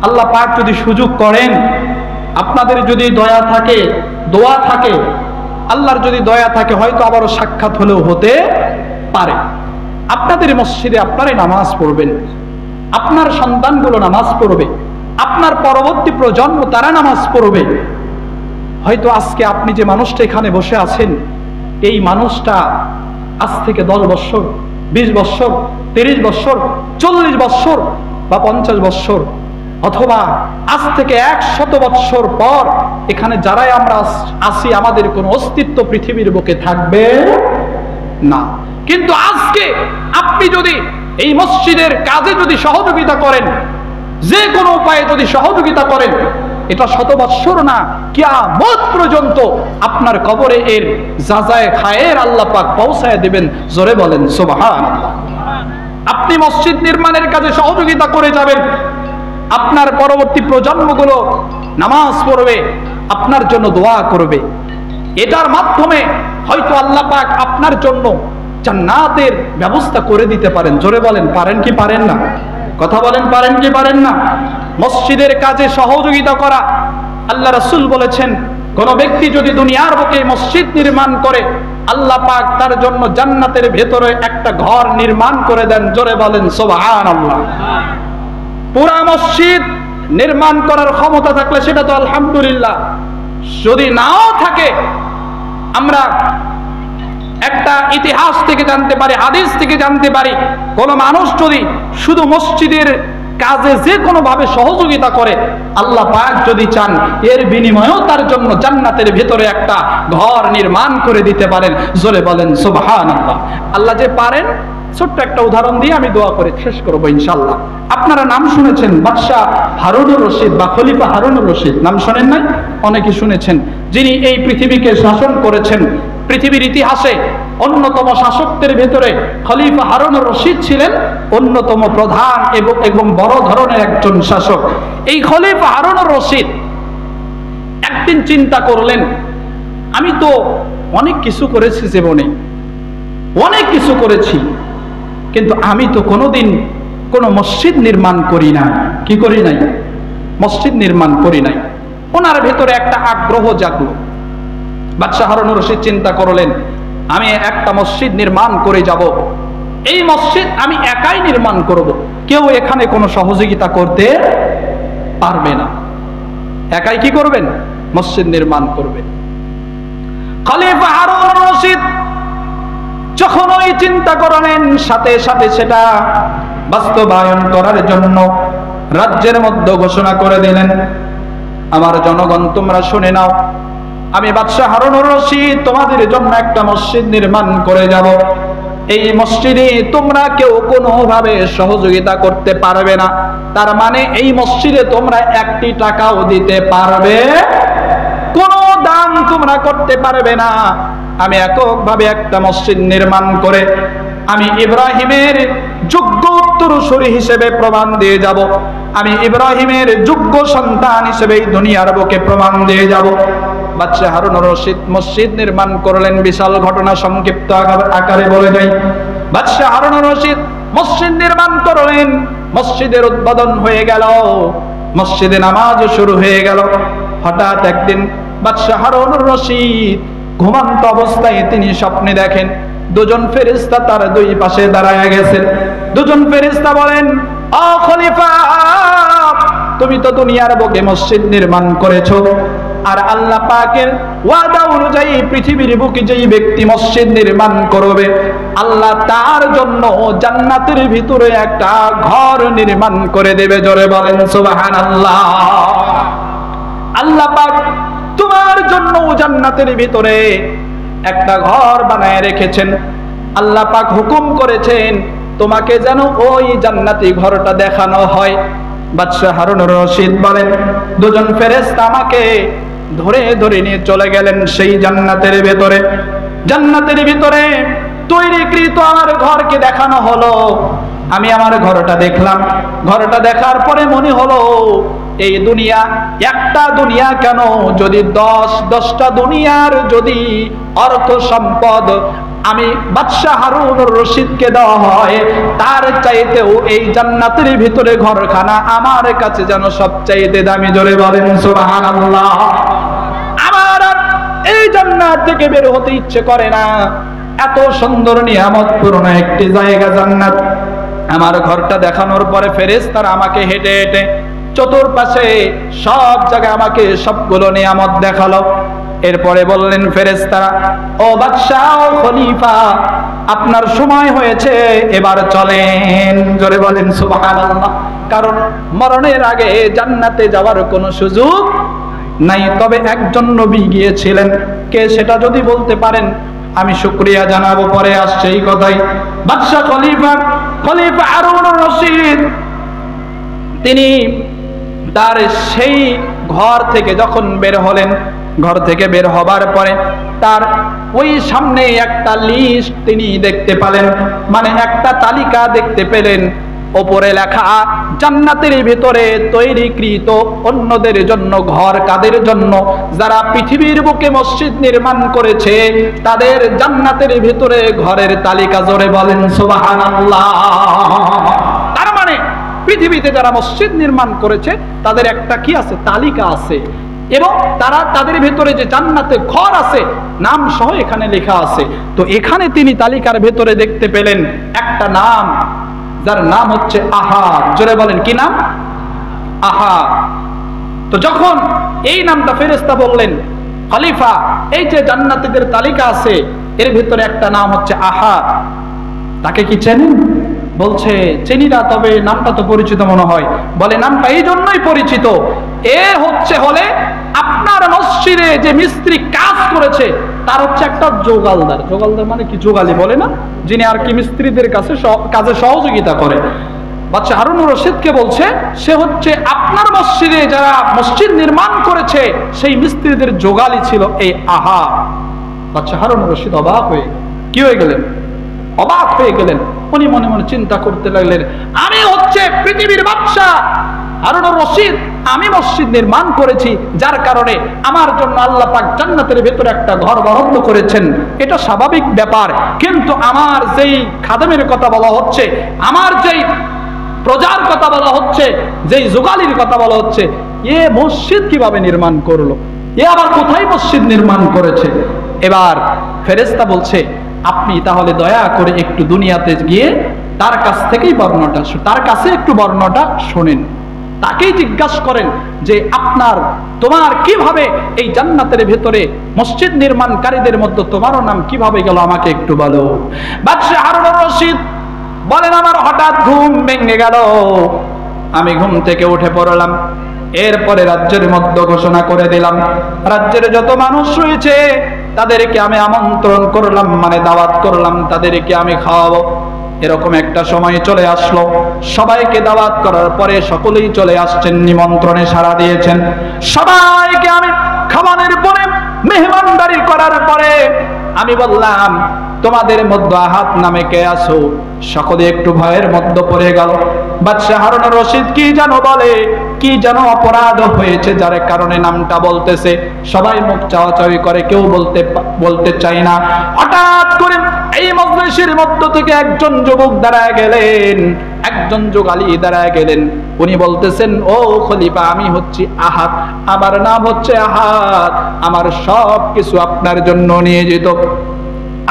[SPEAKER 2] আল্লাহ পাক যদি সুযোগ করেন, আপনাদের যদি দয়া থাকে, দোয়া থাকে, আল্লাহর যদি দয়া থাকে, হয়তো আবারও সাক্ষাৎ হলেও হতে পারে। আপনাদের মসজিদে আপনারাই নামাজ পড়বেন, আপনার সন্তানগুলো নামাজ পড়বে, আপনার পরবর্তী প্রজন্ম তারা নামাজ পড়বে। হয়তো আজকে আপনি যে মানুষটা এখানে বসে আছেন, এই মানুষটা আজ থেকে 10 বছর, 20 বছর, 30 বছর, 40 বছর বা 50 বছর, অথবা আজ থেকে 100 বছর পর এখানে যারাই আমরা আসি, আমাদের কোনো অস্তিত্ব পৃথিবীর বুকে থাকবে না। কিন্তু আজকে আপনি যদি এই মসজিদের কাজে যদি সহযোগিতা করেন, যে কোনো উপায়ে যদি সহযোগিতা করেন, এটা 100 বৎসর না, কিয়ামত পর্যন্ত আপনার কবরে এর জাযায়ে খায়ের আল্লাহ পাক পৌঁছায় দিবেন। জোরে বলেন সুবহানাল্লাহ। আপনি মসজিদ নির্মাণের কাজে সহযোগিতা করে যাবেন, আপনার পরবর্তী প্রজন্মগুলো নামাজ পড়বে, আপনার জন্য দোয়া করবে। এটার মাধ্যমে হয়তো আল্লাহ পাক আপনার জন্য জান্নাতের ব্যবস্থা করে দিতে পারেন। জোরে বলেন পারেন কি পারেন না? কথা বলেন পারেন কি পারেন না? মসজিদের কাজে সহযোগিতা করা, আল্লাহ রাসূল বলেছেন, কোন ব্যক্তি যদি দুনিয়ার বুকে মসজিদ নির্মাণ করে, আল্লাহ পাক তার জন্য জান্নাতের ভেতরে একটা ঘর নির্মাণ করে দেন। জোরে বলেন সুবহানাল্লাহ। পুরা মসজিদ নির্মাণ করার ক্ষমতা থাকলে সেটা তো আলহামদুলিল্লাহ, যদি নাও থাকে, আমরা একটা ইতিহাস থেকে জানতে পারি, হাদিস থেকে জানতে পারি, কোন মানুষ যদি শুধু মসজিদের কাজে যে কোনো ভাবে সহযোগিতা করে, আল্লাহ পাক যদি চান, এর বিনিময়েও তার জন্য জান্নাতের ভিতরে একটা ঘর নির্মাণ করে দিতে পারেন। জোরে বলেন সুবহানাল্লাহ। আল্লাহ যে পারেন। ছোট্ট একটা উদাহরণ দিয়ে আমি দোয়া করে শেষ করবো ইনশাআল্লাহ। আপনারা নাম শুনেছেন বাদশাহ হারুনুর রশিদ বা খলিফা হারুনুর রশিদ, নাম শোনেন নাই? অনেকে শুনেছেন। যিনি এই পৃথিবীকে শাসন করেছেন, পৃথিবীর ইতিহাসে অন্যতম শাসকদের ভেতরে খলিফা হারুনুর রশিদ ছিলেন অন্যতম প্রধান এবং বড় ধরনের একজন শাসক। এই খলিফা হারুনুর রশিদ একদিন চিন্তা করলেন, আমি তো অনেক কিছু করেছি জীবনে, অনেক কিছু করেছি, কিন্তু আমি তো কোনোদিন কোনো মসজিদ নির্মাণ করি না। কি করি নাই? মসজিদ নির্মাণ করি নাই। ওনার ভেতরে একটা আগ্রহ জাগলো। বাদশাহ হারুনুর রশিদ চিন্তা করলেন, আমি একটা মসজিদ নির্মাণ করে যাব। এই মসজিদ আমি একাই নির্মাণ করব, কেউ এখানে কোনো সহযোগিতা করতে পারবে না। একাই কি করবেন? মসজিদ নির্মাণ করবেন। খলিফা হারুনুর রশিদ যখন ওই চিন্তা করলেন, সাথে সাথে সেটা বাস্তবায়ন করার জন্য রাজ্যের মধ্যে ঘোষণা করে দিলেন, আমার জনগণ তোমরা শুনে নাও, আমি বাদশাহ হারুনুর রশিদ তোমাদের জন্য একটা মসজিদ নির্মাণ করে যাব। এই মসজিদে তোমরা কেউ কোনোভাবে সহযোগিতা করতে পারবে না। তার মানে এই মসজিদে তোমরা 1টি টাকাও দিতে পারবে দান তোমরা করতে পারবে না। আমি এককভাবে একটা মসজিদ নির্মাণ করে আমি ইব্রাহিমের যোগ্য উত্তরসূরি হিসেবে প্রমাণ দিয়ে যাব। আমি ইব্রাহিমের যোগ্য সন্তান হিসেবে এই দুনিয়ার বুকে প্রমাণ দিয়ে যাব। বাদশা হারুন রশিদ মসজিদ নির্মাণ করলেন। বিশাল ঘটনা সংক্ষিপ্ত আকারে বলে যাই। বাদশা হারুন রশিদ মসজিদ নির্মাণ করলেন। মসজিদের উদ্বোধন হয়ে গেল, মসজিদে নামাজও শুরু হয়ে গেল। হঠাৎ একদিন বাদশা হারুন রশিদ ঘুমন্ত অবস্থায় তিনি স্বপ্নে দেখেন দুজন ফেরেশতা তার দুই পাশে দাঁড়ায় গেছেন। দুজন ফেরেশতা বলেন, ও খলিফা, তুমি তো দুনিয়ার বুকে মসজিদ নির্মাণ করেছো, আর আল্লাহ পাকের ওয়াদা অনুযায়ী পৃথিবীর বুকে যেই ব্যক্তি মসজিদ নির্মাণ করবে আল্লাহ তার জন্য জান্নাতের ভিতরে একটা ঘর নির্মাণ করে দেবে। জোরে বলেন সুবহানাল্লাহ। আল্লাহ পাক তোমার জন্য জান্নাতের ভিতরে একটা ঘর বানায় রেখেছেন। আল্লাহ পাক হুকুম করেছেন তোমাকে যেন ওই জান্নাতি ঘরটা দেখানো হয়। বাদশা হারুন রশিদ বলেন, দুজন ফেরেশতা আমাকে ধরে ধরে নিয়ে চলে গেলেন সেই জান্নাতের ভেতরে। জান্নাতের ভিতরে তৈরিকৃত আমার ঘরকে দেখানো হলো। আমি আমার ঘরটা দেখলাম। ঘরটা দেখার পরে মনে হলো এই দুনিয়া, একটা দুনিয়া কেন, যদি 10টা দুনিয়ার যদি অর্থ সম্পদ আমি বাদশা হারুন রশিদকে দেওয়া হয়, তার চাইতেও এই জান্নাতের ভিতরে ঘরখানা আমার কাছে যেন সবচাইতে দামি। জোরে বলেন সুবহানাল্লাহ। আমার আর এই জান্নাত থেকে বের হতে ইচ্ছে করে না। এত সুন্দর নিয়ামতপূর্ণ একটি জায়গা জান্নাত। আমার ঘরটা দেখানোর পরে ফেরেশতারা আমাকে হেঁটে হেঁটে চতুর্পাশে সব জায়গায় আমাকে সবগুলো নিয়ামত দেখালো। এরপরে বললেন ফেরেশতারা, ও বাদশা, ও খলিফা, আপনার সময় হয়েছে, এবার চলেন। জোরে বলেন সুবহানাল্লাহ। কারণ মরণের আগে জান্নাতে যাওয়ার কোনো সুযোগ নাই। তবে একজন নবী গিয়েছিলেন, কে সেটা যদি বলতে পারেন আমি শুকরিয়া জানাবো। পরে আসছে এই কথাই। বাদশা খলিফা হারুন রশিদ তিনি তার সেই ঘর থেকে যখন বের হলেন, ঘর থেকে বের হবার পরে তার ওই সামনে একটা লিস্ট তিনি দেখতে পেলেন, মানে একটা তালিকা দেখতে পেলেন। ওপরে লেখা জান্নাতের ভিতরে তৈরিকৃত অন্যদের জন্য ঘর কাদের জন্য, যারা পৃথিবীর বুকে মসজিদ নির্মাণ করেছে তাদের জান্নাতের ভিতরে ঘরের তালিকা। জোরে বলেন সুবহানাল্লাহ। তার মানে পৃথিবীতে যারা মসজিদ নির্মাণ করেছে তাদের একটা কি আছে, তালিকা আছে, এবং তারা তাদের ভিতরে যে জান্নাতে ঘর আছে নাম সহ এখানে লেখা আছে। তো এখানে তিনি তালিকার ভিতরে দেখতে পেলেন একটা নাম, যার নাম হচ্ছে আহাদ। জোরে বলেন কি নাম? আহাদ। তো যখন এই নামটা ফেরেশতা বললেন, খলিফা, এই যে জান্নাতীদের তালিকা আছে এর ভিতরে একটা নাম হচ্ছে আহাদ, তাকে কি চেনেন? বলছে চিনি না, তবে নামটা তো পরিচিত মনে হয়। বলে নামটা এই জন্যই পরিচিত, এ হলে আপনার মসজিদে যে মিস্ত্রি কাজ করেছে তার হচ্ছে একটা যোগালদার। যোগালদার মানে কি? যোগালি বলে না, যিনি আর কি মিস্ত্রিদের কাছে কাজে সহযোগিতা করে। বাদশা হারুন রশিদকে বলছে সে হচ্ছে আপনার মসজিদে যারা মসজিদ নির্মাণ করেছে সেই মিস্ত্রিদের যোগালি ছিল এই আহা। বাদশা হারুন রশিদ অবাক হয়ে কি হয়ে গেলেন? অবাক হয়ে গেলেন। উনি মনে মনে চিন্তা করতে লাগলেন, আমি হচ্ছে পৃথিবীর বাদশা হারুন রশিদ, আমি মসজিদ নির্মাণ করেছি, যার কারণে আমার জন্য আল্লাহ পাক জান্নাতের ভেতরে একটা ঘর বরাদ্দ করেছেন, এটা স্বাভাবিক ব্যাপার। কিন্তু আমার যেই খাদেমের কথা বলা হচ্ছে, আমার যেই প্রজার কথা বলা হচ্ছে, যেই যোগালির কথা বলা হচ্ছে, এ মসজিদ কিভাবে নির্মাণ করলো, এ আবার কোথায় মসজিদ নির্মাণ করেছে? এবার ফেরেশতা বলছে, আপনি তাহলে দয়া করে একটু দুনিয়াতে গিয়ে তার কাছ থেকেই তার কাছে একটু বর্ণনাটা শোনেন, তাকেই জিজ্ঞাসা করেন যে তোমার কিভাবে এই জান্নাতের ভেতরে মসজিদ নির্মাণকারীদের মধ্যে তোমারও নাম কিভাবে গেল, আমাকে একটু বলো। বাদশা হারুন রশিদ বলেন, আমার হঠাৎ ঘুম ভেঙে গেল, আমি ঘুম থেকে উঠে পড়লাম। এরপরে রাজ্যের মধ্যে ঘোষণা করে দিলাম, রাজ্যের যত মানুষ রয়েছে তাদেরকে আমি আমন্ত্রণ করলাম, মানে দাওয়াত করলাম, তাদেরকে আমি খাওয়াবো। এরকম একটা সময় চলে আসলো, সবাইকে দাওয়াত করার পরে সকলেই চলে আসছেন, নিমন্ত্রণে সাড়া দিয়েছেন। সবাইকে আমি খাবারের পরে মেহমানদারি করার পরে আমি বললাম, তোমাদের মধ্যে আহাত নামে কে আছো? সকলে একটু ভয়ের মধ্যে পড়ে গেল। বাদশাহ হারুন রশিদ কি যেন বলে, কি যেন অপরাধ হয়েছে যার কারণে নামটা বলতেছে। সবাই মুখ চাওয়াচাওয়ি করে, কেউ বলতে চায় না। হঠাৎ করে এই মজলিসের মধ্য থেকে একজন যুবক দাঁড়ায় গেলেন, একজন যুগালী দাঁড়ায় গেলেন। উনি বলতেছেন, ও খলিফা, আমি হচ্ছি আহাত, আমার নাম হচ্ছে আহাত, আমার সব কিছু আপনার জন্য নিয়ে যেত,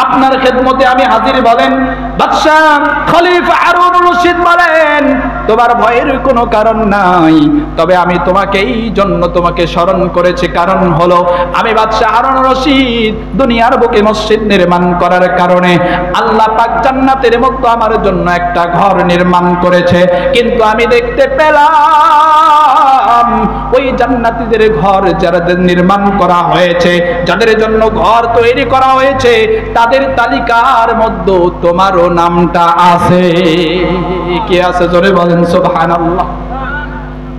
[SPEAKER 2] আপনার খেদমতে আমি হাজির। বলেন বাদশাহ খলিফা হারুন রশিদ বলেন, তোমার ভয়ের কোনো কারণ নাই, তবে আমি তোমাকে এই জন্য তোমাকে স্মরণ করেছি, কারণ হলো আমি বাদশাহ হারুন রশিদ দুনিয়ার বুকে মসজিদ নির্মাণ করার কারণে আল্লাহ পাক জান্নাতের মধ্যে আমার জন্য একটা ঘর নির্মাণ করেছে, কিন্তু আমি দেখতে পেলাম ওই জান্নাতীদের ঘর যাদের নির্মাণ করা হয়েছে, যাদের জন্য ঘর তৈরি করা হয়েছে, তাদের তালিকার মধ্যে তোমারও নামটা আছে। কি আছে জোরে বলেন সুবহানাল্লাহ।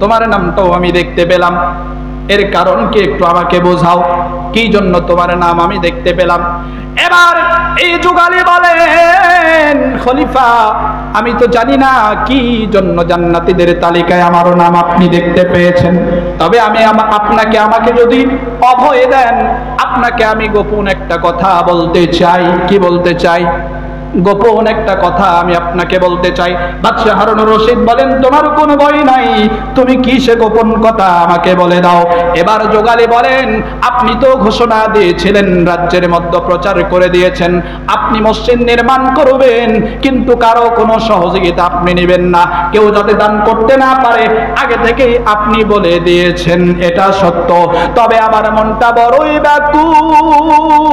[SPEAKER 2] তোমার নামটাও আমি দেখতে পেলাম, এর কারণ কি একটু আমাকে বোঝাও, কি জন্য তোমার নাম আমি দেখতে পেলাম? এবার এই যুগালী বলেন, খলিফা আমি তো জানি না কি জন্য জান্নাতীদের তালিকায় আমারও নাম আপনি দেখতে পেয়েছেন, তবে আমি আমাকে যদি অভয় দেন, আপনাকে আমি গোপন একটা কথা বলতে চাই। কি বলতে চাই? গোপন একটা কথা আমি আপনাকে বলতে চাই। বাদশাহ হারুন রশিদ বলেন, তোমার কোনো ভয় নাই, তুমি কি সে গোপন কথা আমাকে বলে দাও। এবার যোগালী বলেন, আপনি তো ঘোষণা দিয়েছিলেন, রাজ্যের মধ্যে প্রচার করে দিয়েছেন, আপনি মসজিদ নির্মাণ করবেন, কিন্তু কারো কোনো সহযোগিতা আপনি নেবেন না, কেউ যাতে দান করতে না পারে, আগে থেকেই আপনি বলে দিয়েছেন, এটা সত্য। তবে আমার মনটা বড়ই ব্যাকুল,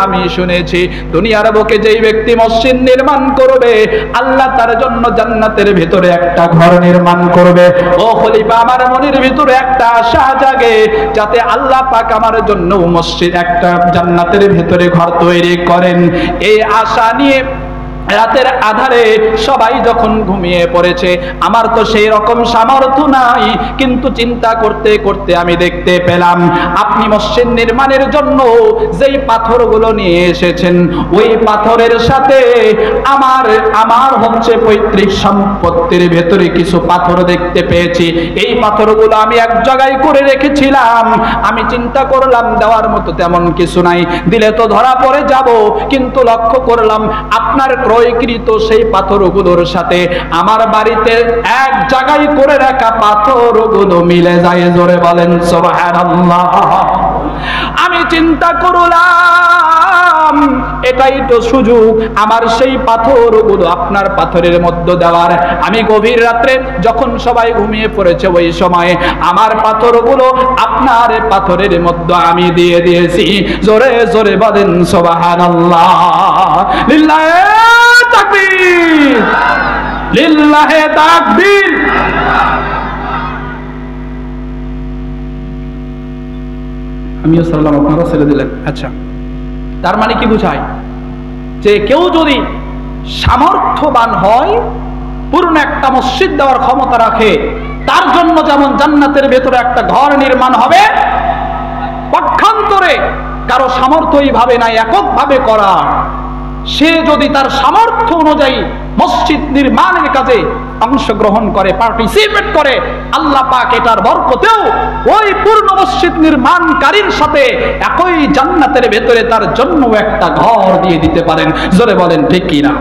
[SPEAKER 2] আমি শুনেছি দুনিয়ার বুকে যেই ব্যক্তি মসজিদ নির্মাণ করবে, আল্লাহ তার জন্য জান্নাতের ভিতরে একটা ঘর নির্মাণ করবে। ও খলিফা, আমার মনের ভিতরে একটা আশা জাগে, যাতে আল্লাহ পাক আমার জন্য মসজিদ একটা জান্নাতের ভিতরে ঘর তৈরি করেন। এই আশা নিয়ে রাতের আধারে সবাই যখন ঘুমিয়ে পড়েছে, আমার তো সেই রকম সামর্থ্য নাই, কিন্তু চিন্তা করতে করতে আমি দেখতে পেলাম আপনি মসজিদ নির্মাণের জন্য যেই পাথরগুলো নিয়ে এসেছেন, ওই পাথরের সাথে আমার হচ্ছে পৈতৃক সম্পত্তির ভেতরে কিছু পাথর দেখতে পেয়েছি। এই পাথরগুলো আমি এক জায়গায় করে রেখেছিলাম, আমি চিন্তা করলাম দেওয়ার মতো তেমন কিছু নাই, দিলে তো ধরা পড়ে যাব, কিন্তু লক্ষ্য করলাম আপনার ক্রয়কৃত সেই পাথরগুলোর সাথে আমার বাড়িতে এক জায়গায় করে রাখা পাথরগুলো মিলে যায়। জোরে বলেন সুবহানাল্লাহ। আমি চিন্তা করলাম এটাই তো সুযোগ আমার সেই পাথরগুলো আপনার পাথরের মধ্যে দেওয়ার। আমি গভীর রাত্রে যখন সবাই ঘুমিয়ে পড়েছে, ওই সময়ে আমার পাথরগুলো আপনার পাথরের মধ্যে আমি দিয়ে দিয়েছি। জোরে জোরে বলেন সুবহানাল্লাহ। লিল্লাহে তাকবীর, লিল্লাহে তাকবীর। আমিও সালাম, আপনারা ছেড়ে দিলেন। আচ্ছা, তার মানে কি বুঝায়? যে কেউ যদি সামর্থ্যবান হয়, পূর্ণ একটা মসজিদ দেওয়ার ক্ষমতা রাখে, তার জন্য যেমন জান্নাতের ভেতরে একটা ঘর নির্মাণ হবে, পক্ষান্তরে কারো সামর্থ্য এইভাবে নাই এককভাবে করা, সে যদি তার সামর্থ্য অনুযায়ী মসজিদ নির্মাণের কাজে অংশগ্রহণ করে, পার্টিসিপেট করে, আল্লাহ পাক এটার বরকতেও ওই পূর্ণ মসজিদ নির্মাণকারীর সাথে একই জান্নাতের ভেতরে তার জন্য একটা ঘর দিয়ে দিতে পারেন। জোরে বলেন ঠিক কিনা?